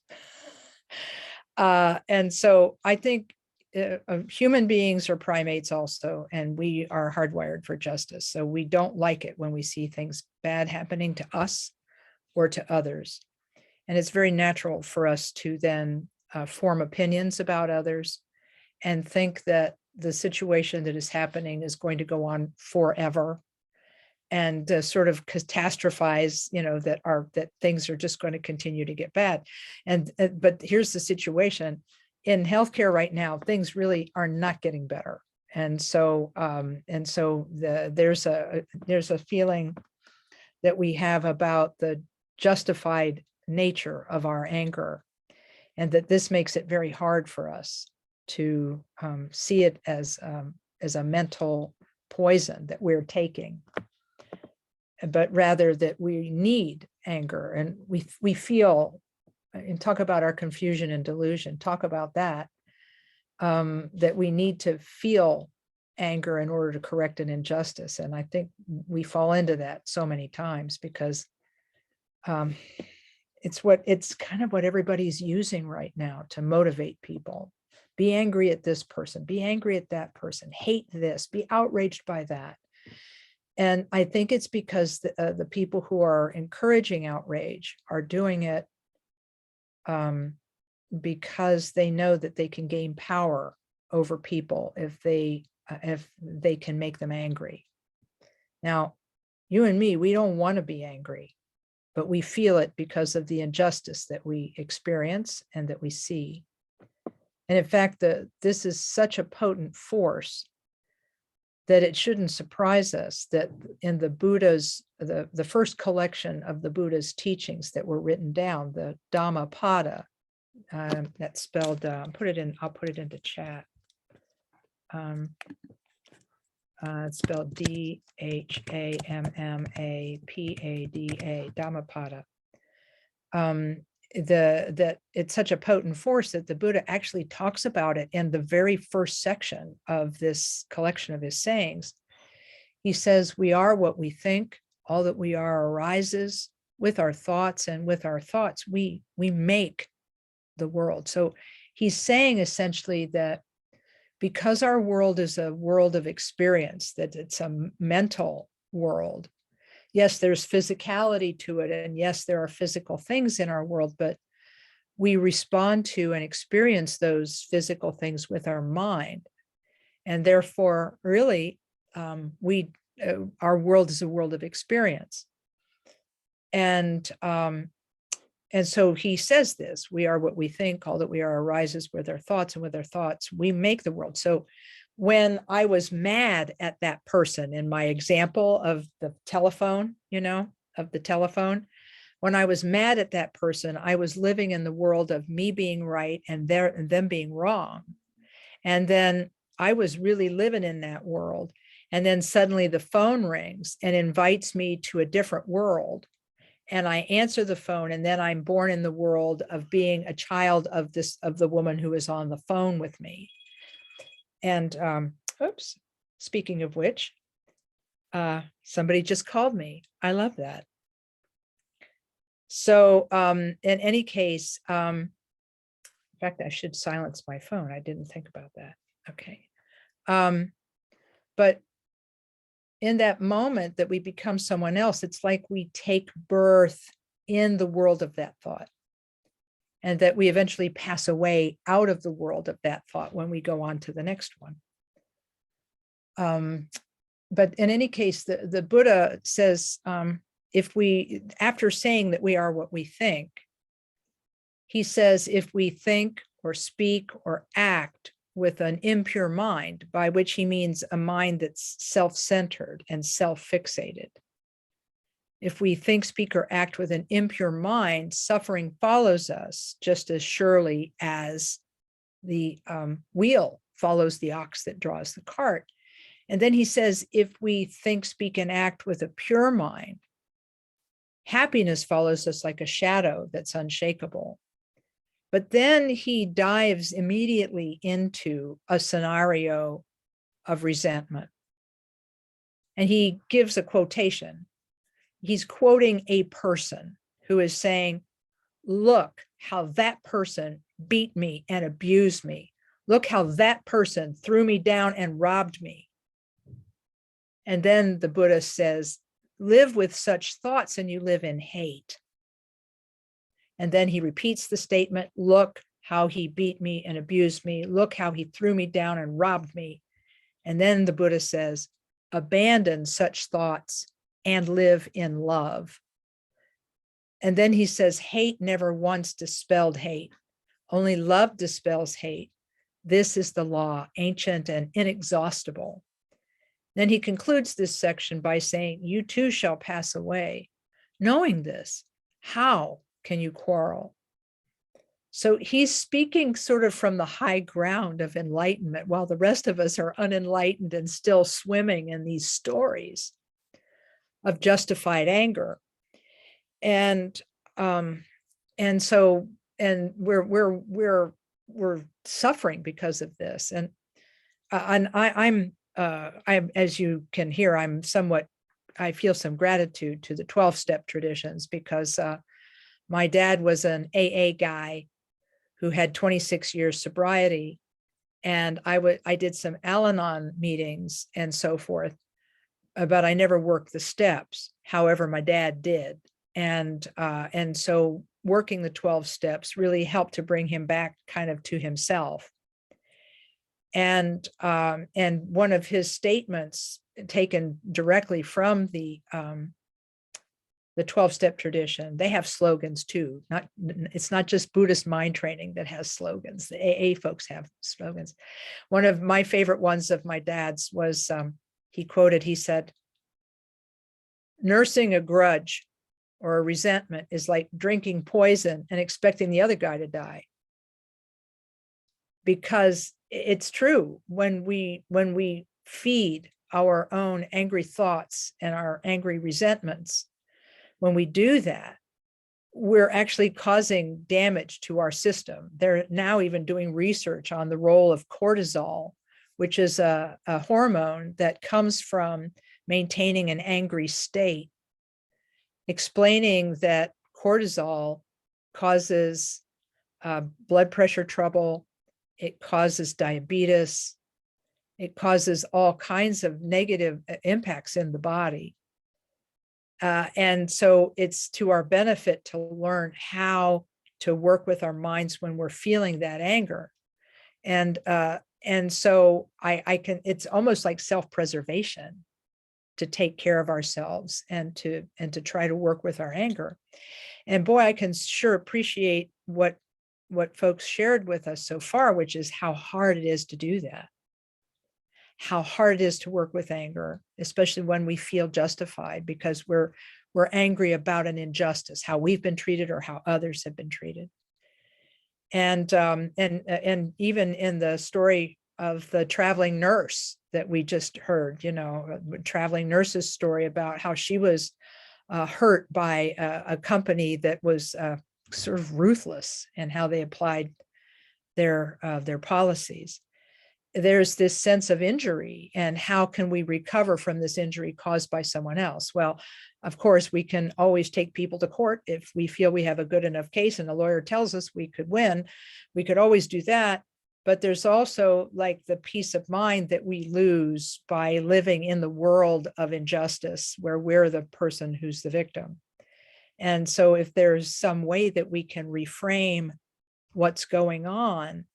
[SPEAKER 1] And so I think human beings are primates also, and we are hardwired for justice. So we don't like it when we see things bad happening to us or to others. And it's very natural for us to then form opinions about others and think that the situation that is happening is going to go on forever, and sort of catastrophize, that things are just going to continue to get bad. And but here's the situation in healthcare right now: things really are not getting better. And so there's a feeling that we have about the justified nature of our anger, and that this makes it very hard for us to see it as a mental poison that we're taking, but rather that we need anger, and we feel, and talk about our confusion and delusion, talk about that, that we need to feel anger in order to correct an injustice. And I think we fall into that so many times because it's kind of what everybody's using right now to motivate people. Be angry at this person, be angry at that person, hate this, be outraged by that. And I think it's because the people who are encouraging outrage are doing it because they know that they can gain power over people if they can make them angry. Now, you and me, we don't want to be angry, but we feel it because of the injustice that we experience and that we see. And in fact, this is such a potent force that it shouldn't surprise us that in the Buddha's, the first collection of the Buddha's teachings that were written down, the Dhammapada, that's spelled, I'll put it into chat. It's spelled D-H-A-M-M-A-P-A-D-A, Dhammapada. That it's such a potent force that the Buddha actually talks about it in the very first section of this collection of his sayings. He says, we are what we think, all that we are arises with our thoughts, and with our thoughts, we make the world. So he's saying essentially that because our world is a world of experience, that it's a mental world. Yes, there's physicality to it, and yes, there are physical things in our world, but we respond to and experience those physical things with our mind. And therefore, really, our world is a world of experience. And so he says this: we are what we think, all that we are arises with our thoughts, and with our thoughts, we make the world. So when I was mad at that person in my example of the telephone, of the telephone. When I was mad at that person, I was living in the world of me being right and them being wrong. And then I was really living in that world. And then suddenly the phone rings and invites me to a different world. And I answer the phone, and then I'm born in the world of being a child of the woman who is on the phone with me. And oops, speaking of which, somebody just called me. I love that. So in any case, in fact, I should silence my phone. I didn't think about that. Okay. But in that moment that we become someone else, it's like we take birth in the world of that thought, and that we eventually pass away out of the world of that thought when we go on to the next one. But in any case, the Buddha says, after saying that we are what we think, he says, if we think or speak or act with an impure mind, by which he means a mind that's self-centered and self-fixated. If we think, speak, or act with an impure mind, suffering follows us just as surely as the wheel follows the ox that draws the cart. And then he says, if we think, speak, and act with a pure mind, happiness follows us like a shadow that's unshakable. But then he dives immediately into a scenario of resentment. And he gives a quotation. He's quoting a person who is saying, look how that person beat me and abused me. Look how that person threw me down and robbed me. And then the Buddha says, live with such thoughts and you live in hate. And then he repeats the statement, look how he beat me and abused me. Look how he threw me down and robbed me. And then the Buddha says, abandon such thoughts and live in love. And then he says, hate never once dispelled hate. Only love dispels hate. This is the law, ancient and inexhaustible. Then he concludes this section by saying, you too shall pass away. Knowing this, how can you quarrel? So he's speaking sort of from the high ground of enlightenment, while the rest of us are unenlightened and still swimming in these stories of justified anger. And so we're suffering because of this. And I'm as you can hear, I feel some gratitude to the 12-step traditions, because my dad was an AA guy who had 26 years sobriety, and I did some Al-Anon meetings and so forth, but I never worked the steps. However, my dad did, and so working the 12 steps really helped to bring him back kind of to himself. And one of his statements, taken directly from the 12-step tradition, they have slogans too. It's not just Buddhist mind training that has slogans. The AA folks have slogans. One of my favorite ones of my dad's was, he said, nursing a grudge or a resentment is like drinking poison and expecting the other guy to die. Because it's true, when we feed our own angry thoughts and our angry resentments, when we do that, we're actually causing damage to our system. They're now even doing research on the role of cortisol, which is a hormone that comes from maintaining an angry state, explaining that cortisol causes blood pressure trouble, it causes diabetes, it causes all kinds of negative impacts in the body. And so it's to our benefit to learn how to work with our minds when we're feeling that anger. And so it's almost like self-preservation to take care of ourselves and to try to work with our anger. And boy, I can sure appreciate what folks shared with us so far, which is how hard it is to do that. How hard it is to work with anger, especially when we feel justified, because we're We're angry about an injustice, how we've been treated or how others have been treated. And even in the story of the traveling nurse that we just heard, you know, traveling nurse's story about how she was hurt by a company that was sort of ruthless in how they applied their policies. There's this sense of injury, and how can we recover from this injury caused by someone else? Well, of course, we can always take people to court if we feel we have a good enough case and the lawyer tells us we could win. We could always do that. But there's also like the peace of mind that we lose by living in the world of injustice where we're the person who's the victim. And so if there's some way that we can reframe what's going on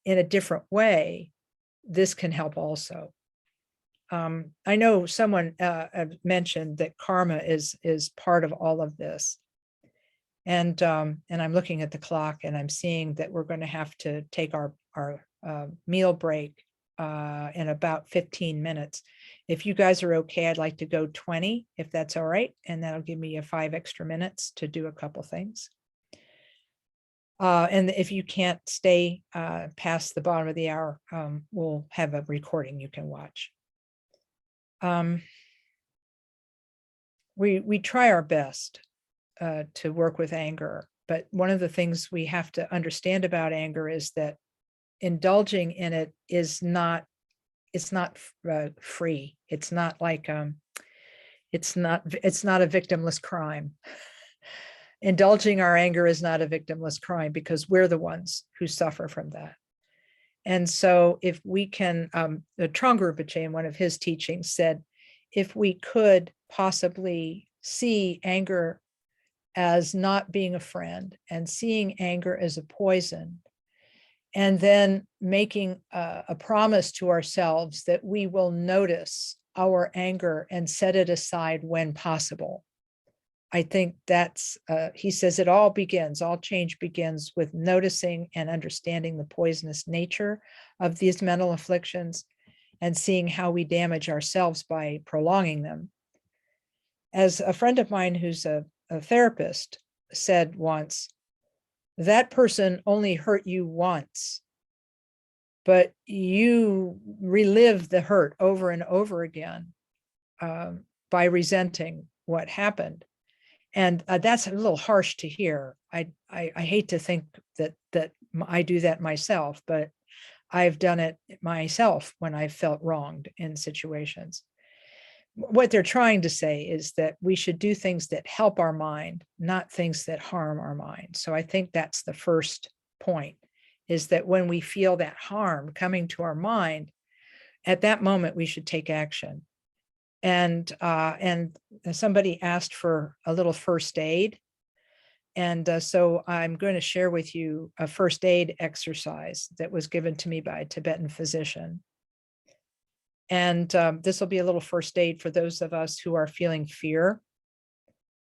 [SPEAKER 1] in a different way, this can help also. I know someone mentioned that karma is part of all of this. And I'm looking at the clock and I'm seeing that we're going to have to take our meal break in about 15 minutes. If you guys are okay, I'd like to go 20, if that's all right. And that'll give me 5 extra minutes to do a couple things. And if you can't stay past the bottom of the hour, we'll have a recording you can watch. We try our best to work with anger, but one of the things we have to understand about anger is that indulging in it is not, it's not free. It's not like it's not a victimless crime. Indulging our anger is not a victimless crime because we're the ones who suffer from that. And so if we can, the Trong Rinpoche in one of his teachings said, if we could possibly see anger as not being a friend and seeing anger as a poison, and then making a promise to ourselves that we will notice our anger and set it aside when possible. I think that's, he says it all change begins with noticing and understanding the poisonous nature of these mental afflictions and seeing how we damage ourselves by prolonging them. As a friend of mine who's a therapist said once, that person only hurt you once, but you relive the hurt over and over again by resenting what happened. And that's a little harsh to hear. I hate to think that I do that myself, but I've done it myself when I felt wronged in situations. What they're trying to say is that we should do things that help our mind, not things that harm our mind. So I think that's the first point, is that when we feel that harm coming to our mind, at that moment, we should take action. And somebody asked for a little first aid. And so I'm going to share with you a first aid exercise that was given to me by a Tibetan physician. And this will be a little first aid for those of us who are feeling fear,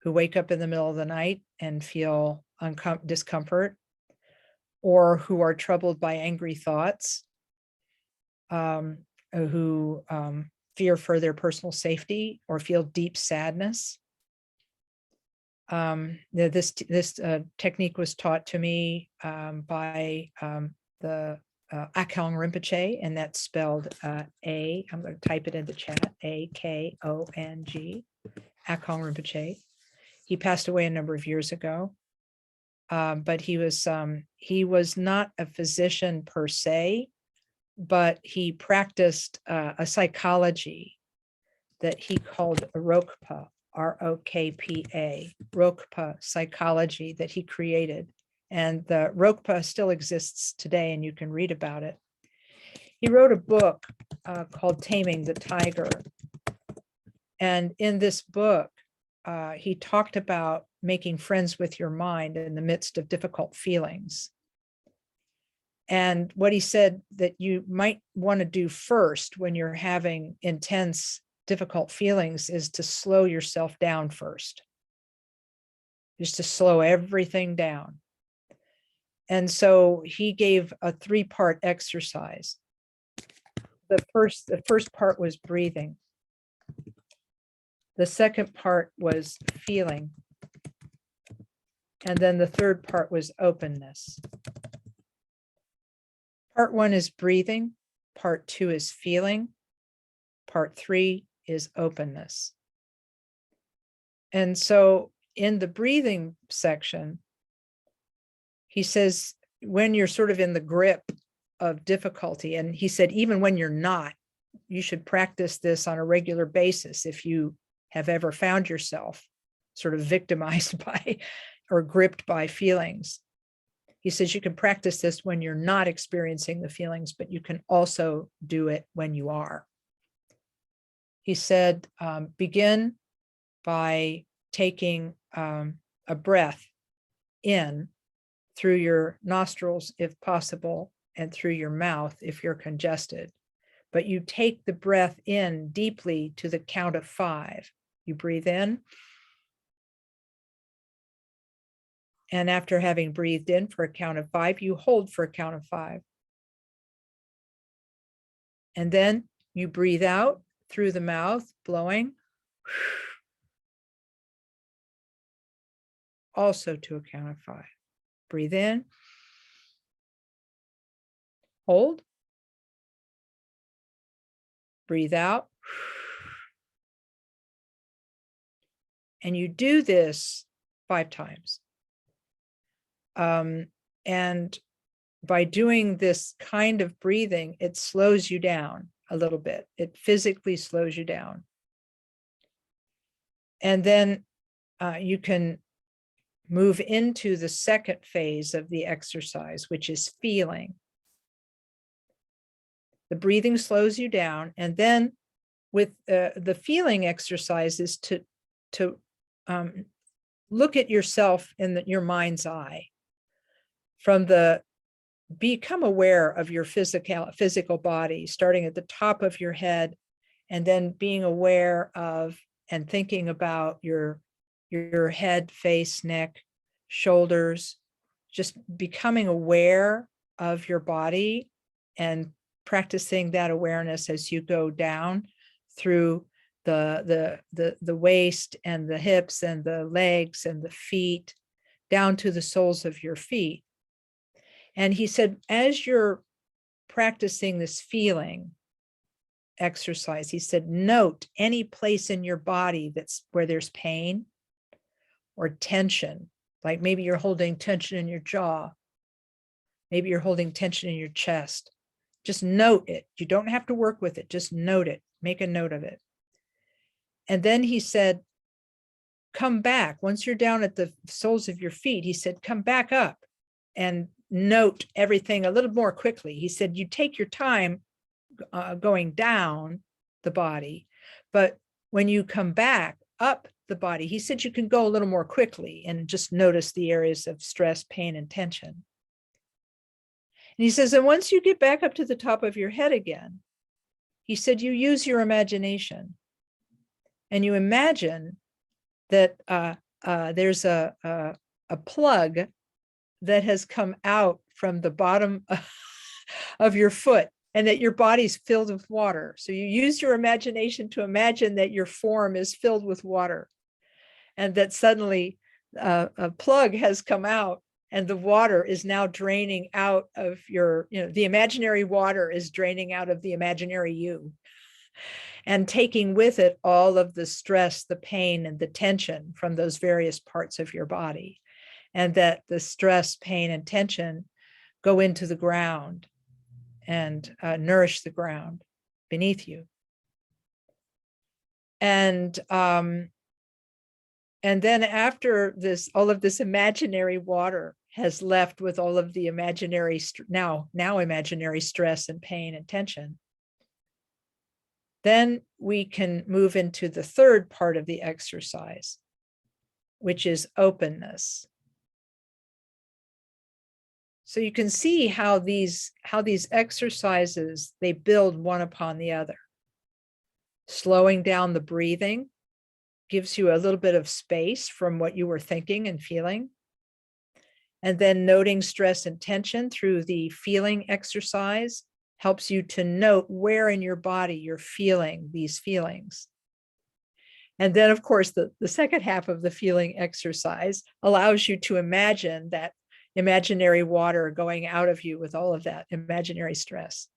[SPEAKER 1] who wake up in the middle of the night and feel discomfort, or who are troubled by angry thoughts, who fear for their personal safety or feel deep sadness. This technique was taught to me by the Akong Rinpoche, and that's spelled I'm going to type it in the chat, A-K-O-N-G, Akong Rinpoche. He passed away a number of years ago, but he was not a physician per se, but he practiced a psychology that he called Rokpa, R-O-K-P-A, Rokpa psychology that he created. And the Rokpa still exists today, and you can read about it. He wrote a book called Taming the Tiger. And in this book, he talked about making friends with your mind in the midst of difficult feelings. And what he said that you might want to do first when you're having intense, difficult feelings is to slow yourself down first. Just to slow everything down. And so he gave a 3-part exercise. The first part was breathing. The second part was feeling. And then the third part was openness. Part 1 is breathing. Part 2 is feeling. Part 3 is openness. And so in the breathing section, he says, when you're sort of in the grip of difficulty, and he said, even when you're not, you should practice this on a regular basis if you have ever found yourself sort of victimized by or gripped by feelings. He says you can practice this when you're not experiencing the feelings, but you can also do it when you are. He said, begin by taking a breath in through your nostrils, if possible, and through your mouth if you're congested. But you take the breath in deeply to the count of 5. You breathe in. And after having breathed in for a count of 5, you hold for a count of 5. And then you breathe out through the mouth, blowing. Also to a count of 5. Breathe in. Hold. Breathe out. And you do this 5 times. And by doing this kind of breathing, it slows you down a little bit. It physically slows you down. And then you can move into the second phase of the exercise, which is feeling. The breathing slows you down. And then with the feeling exercise is to look at yourself in your mind's eye. Become aware of your physical body, starting at the top of your head, and then being aware of and thinking about your head, face, neck, shoulders, just becoming aware of your body and practicing that awareness as you go down through the waist and the hips and the legs and the feet, down to the soles of your feet. And he said, as you're practicing this feeling exercise, he said, note any place in your body that's where there's pain or tension, like maybe you're holding tension in your jaw, maybe you're holding tension in your chest. Just note it. You don't have to work with it. Just note it. Make a note of it. And then he said, come back. Once you're down at the soles of your feet, he said, come back up and note everything a little more quickly. He said, you take your time going down the body, but when you come back up the body, he said you can go a little more quickly and just notice the areas of stress, pain, and tension. And he says, and once you get back up to the top of your head again, he said, you use your imagination and you imagine that there's a plug that has come out from the bottom of your foot and that your body's filled with water. So you use your imagination to imagine that your form is filled with water and that suddenly a plug has come out and the water is now draining out of the imaginary water is draining out of the imaginary you and taking with it all of the stress, the pain, and the tension from those various parts of your body. And that the stress, pain, and tension go into the ground and nourish the ground beneath you. And then after this, all of this imaginary water has left with all of the imaginary, now imaginary stress and pain and tension, then we can move into the third part of the exercise, which is openness. So you can see how these exercises, they build one upon the other. Slowing down the breathing gives you a little bit of space from what you were thinking and feeling. And then noting stress and tension through the feeling exercise helps you to note where in your body you're feeling these feelings. And then, of course, the second half of the feeling exercise allows you to imagine that imaginary water going out of you with all of that imaginary stress.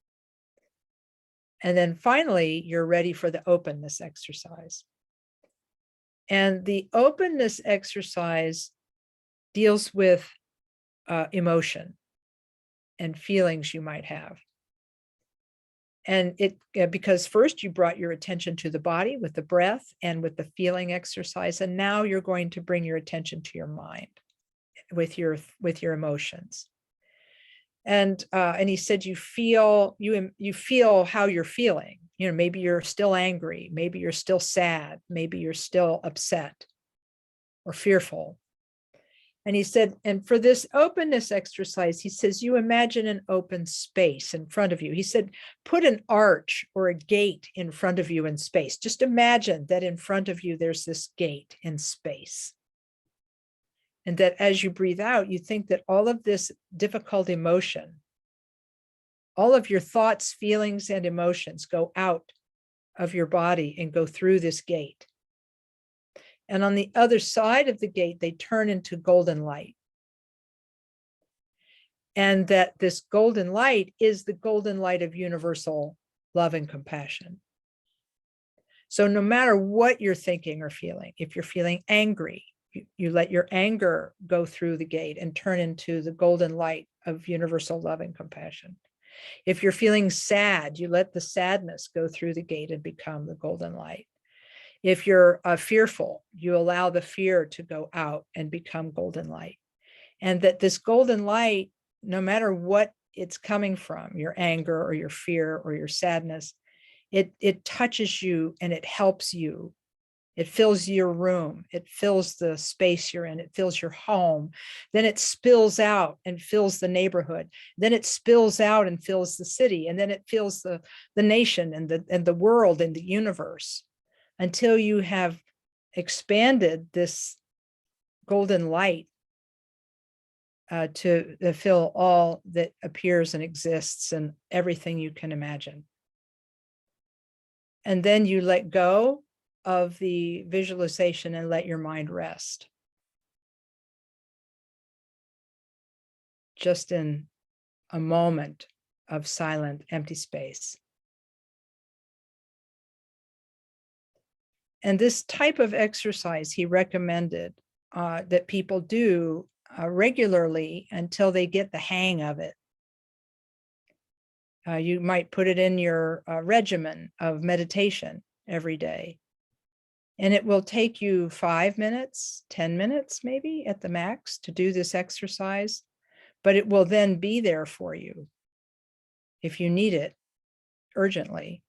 [SPEAKER 1] And then finally, you're ready for the openness exercise. And the openness exercise deals with emotion and feelings you might have. And because first you brought your attention to the body with the breath and with the feeling exercise, and now you're going to bring your attention to your mind with your emotions. And he said you feel how you're feeling. You know, maybe you're still angry, maybe you're still sad, maybe you're still upset or fearful. And he said, and for this openness exercise, he says, you imagine an open space in front of you. He said, put an arch or a gate in front of you in space. Just imagine that in front of you, there's this gate in space. And that as you breathe out, you think that all of this difficult emotion, all of your thoughts, feelings, and emotions go out of your body and go through this gate. And on the other side of the gate, they turn into golden light. And that this golden light is the golden light of universal love and compassion. So no matter what you're thinking or feeling, if you're feeling angry, you let your anger go through the gate and turn into the golden light of universal love and compassion. If you're feeling sad, you let the sadness go through the gate and become the golden light. If you're fearful, you allow the fear to go out and become golden light. And that this golden light, no matter what it's coming from, your anger or your fear or your sadness, it touches you and it helps you. It fills your room. It fills the space you're in. It fills your home. Then it spills out and fills the neighborhood. Then it spills out and fills the city. And then it fills the nation and the world and the universe, until you have expanded this golden light to fill all that appears and exists and everything you can imagine. And then you let go of the visualization and let your mind rest. Just in a moment of silent, empty space. And this type of exercise he recommended that people do regularly until they get the hang of it. You might put it in your regimen of meditation every day. And it will take you 5 minutes, 10 minutes, maybe at the max to do this exercise, but it will then be there for you if you need it urgently.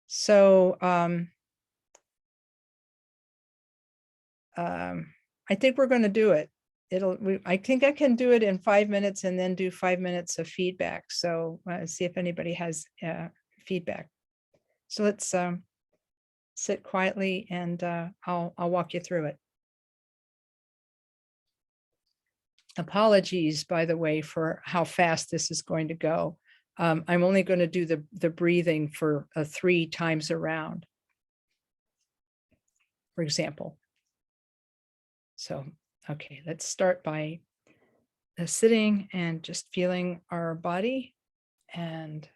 [SPEAKER 1] So I think we're going to do it. I think I can do it in 5 minutes and then do 5 minutes of feedback. So see if anybody has feedback. So let's sit quietly and I'll walk you through it. Apologies, by the way, for how fast this is going to go. I'm only going to do the breathing for 3 times around, for example. So, okay, let's start by sitting and just feeling our body and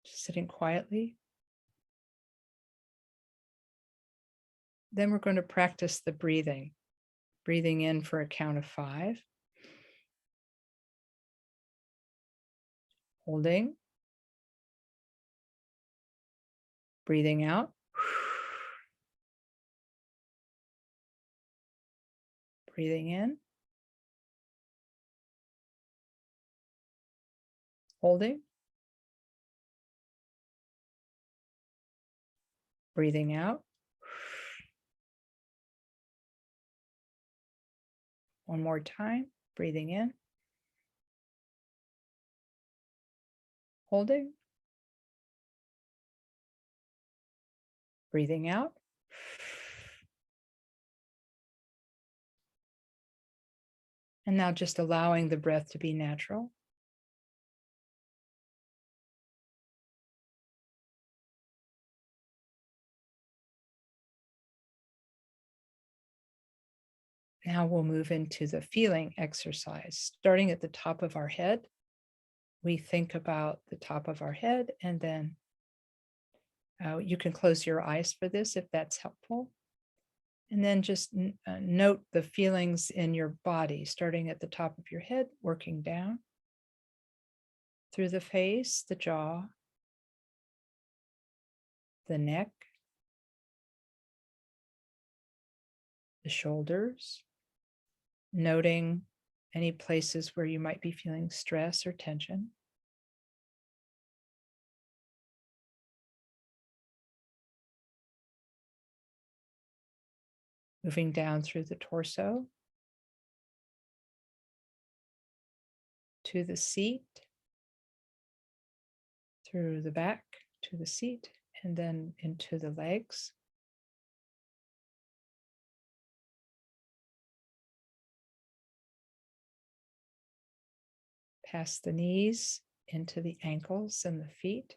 [SPEAKER 1] just sitting quietly. Then we're going to practice the breathing in for a count of 5. Holding. Breathing out. Breathing in. Holding. Breathing out. One more time. Breathing in. Holding. Breathing out. And now just allowing the breath to be natural. Now we'll move into the feeling exercise. Starting at the top of our head, we think about the top of our head, and then you can close your eyes for this if that's helpful. And then just note the feelings in your body, starting at the top of your head, working down through the face, the jaw, the neck, the shoulders, noting any places where you might be feeling stress or tension. Moving down through the torso to the seat, through the back to the seat, and then into the legs. Past the knees, into the ankles and the feet.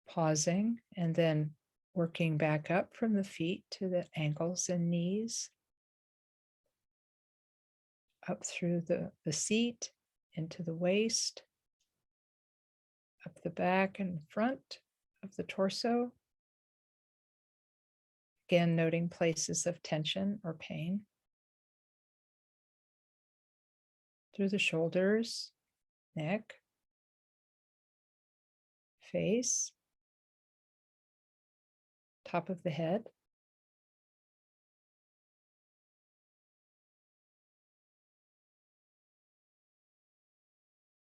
[SPEAKER 1] Pausing and then working back up from the feet to the ankles and knees, up through the seat, into the waist, up the back and front of the torso. Again, noting places of tension or pain. Through the shoulders, neck, face, top of the head.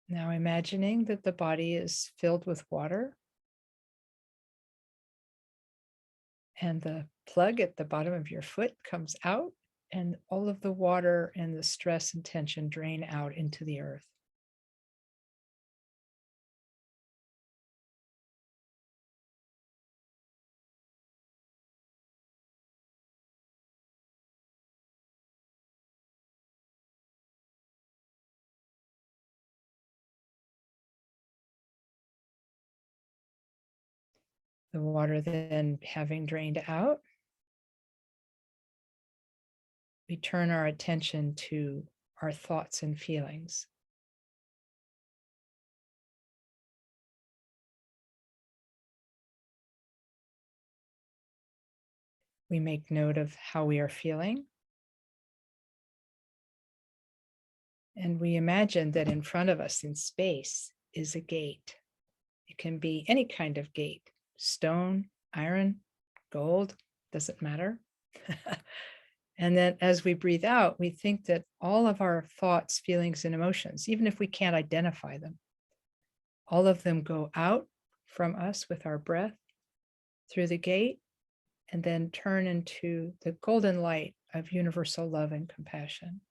[SPEAKER 1] Now imagining that the body is filled with water, and the plug at the bottom of your foot comes out, and all of the water and the stress and tension drain out into the earth. The water then having drained out, we turn our attention to our thoughts and feelings. We make note of how we are feeling. And we imagine that in front of us in space is a gate. It can be any kind of gate, stone, iron, gold, doesn't matter. And then as we breathe out, we think that all of our thoughts, feelings, and emotions, even if we can't identify them, all of them go out from us with our breath through the gate and then turn into the golden light of universal love and compassion.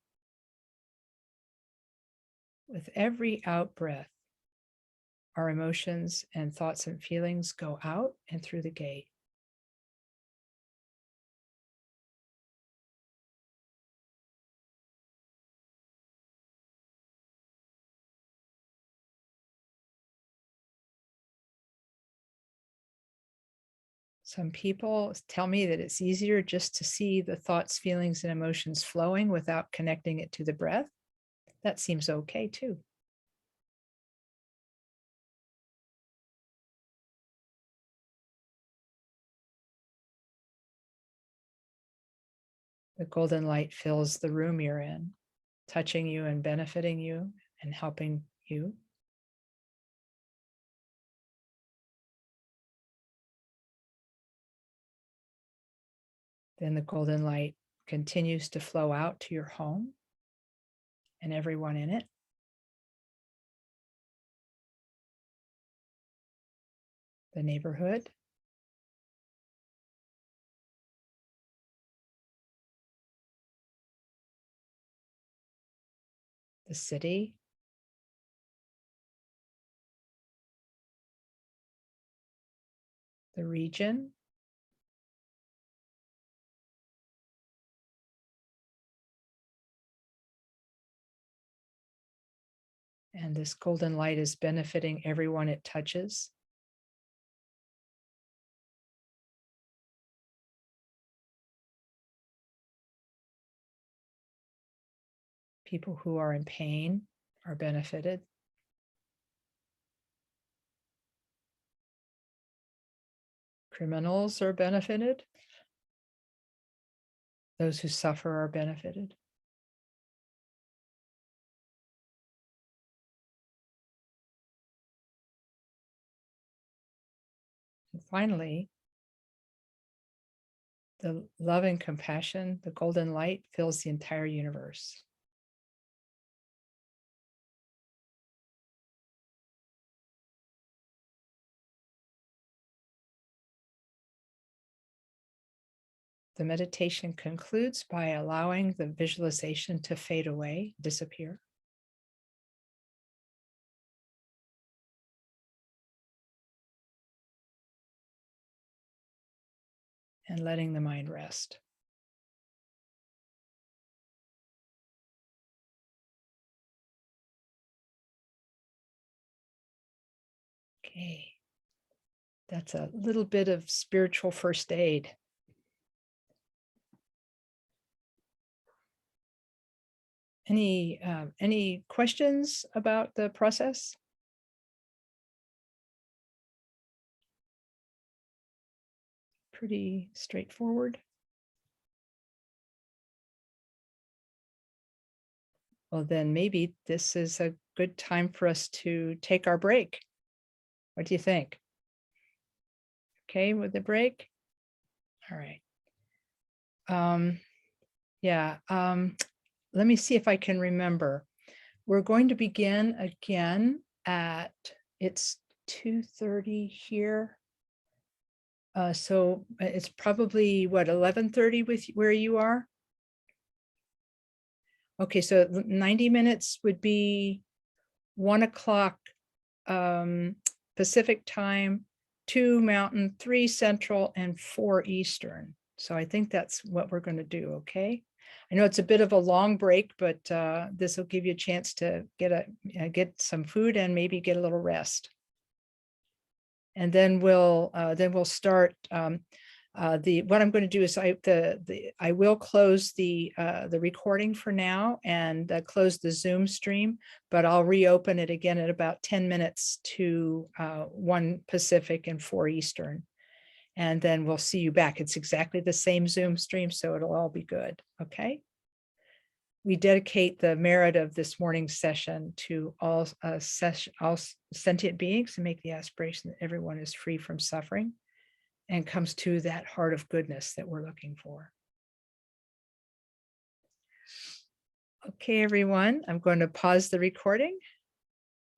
[SPEAKER 1] With every out breath, our emotions and thoughts and feelings go out and through the gate. Some people tell me that it's easier just to see the thoughts, feelings, and emotions flowing without connecting it to the breath. That seems okay too. The golden light fills the room you're in, touching you and benefiting you and helping you. Then the golden light continues to flow out to your home and everyone in it. The neighborhood. The city. The region. And this golden light is benefiting everyone it touches. People who are in pain are benefited. Criminals are benefited. Those who suffer are benefited. And finally, the love and compassion, the golden light fills the entire universe. The meditation concludes by allowing the visualization to fade away, disappear. And letting the mind rest. Okay. That's a little bit of spiritual first aid. Any questions about the process? Pretty straightforward. Well, then maybe this is a good time for us to take our break. What do you think? Okay with the break? All right. Let me see if I can remember. We're going to begin again at, it's 2:30 here. So it's probably what, 11:30 with where you are? Okay, so 90 minutes would be 1 o'clock Pacific time, 2 Mountain, 3 Central, and 4 Eastern. So I think that's what we're going to do, okay? I know it's a bit of a long break, but this will give you a chance to get some food and maybe get a little rest. And then we'll start. What I'm going to do is I will close the recording for now and close the Zoom stream, but I'll reopen it again at about 10 minutes to 1 Pacific and 4 Eastern. And then we'll see you back. It's exactly the same Zoom stream, so it'll all be good. Okay. We dedicate the merit of this morning's session to all sentient beings and make the aspiration that everyone is free from suffering and comes to that heart of goodness that we're looking for. Okay, everyone, I'm going to pause the recording.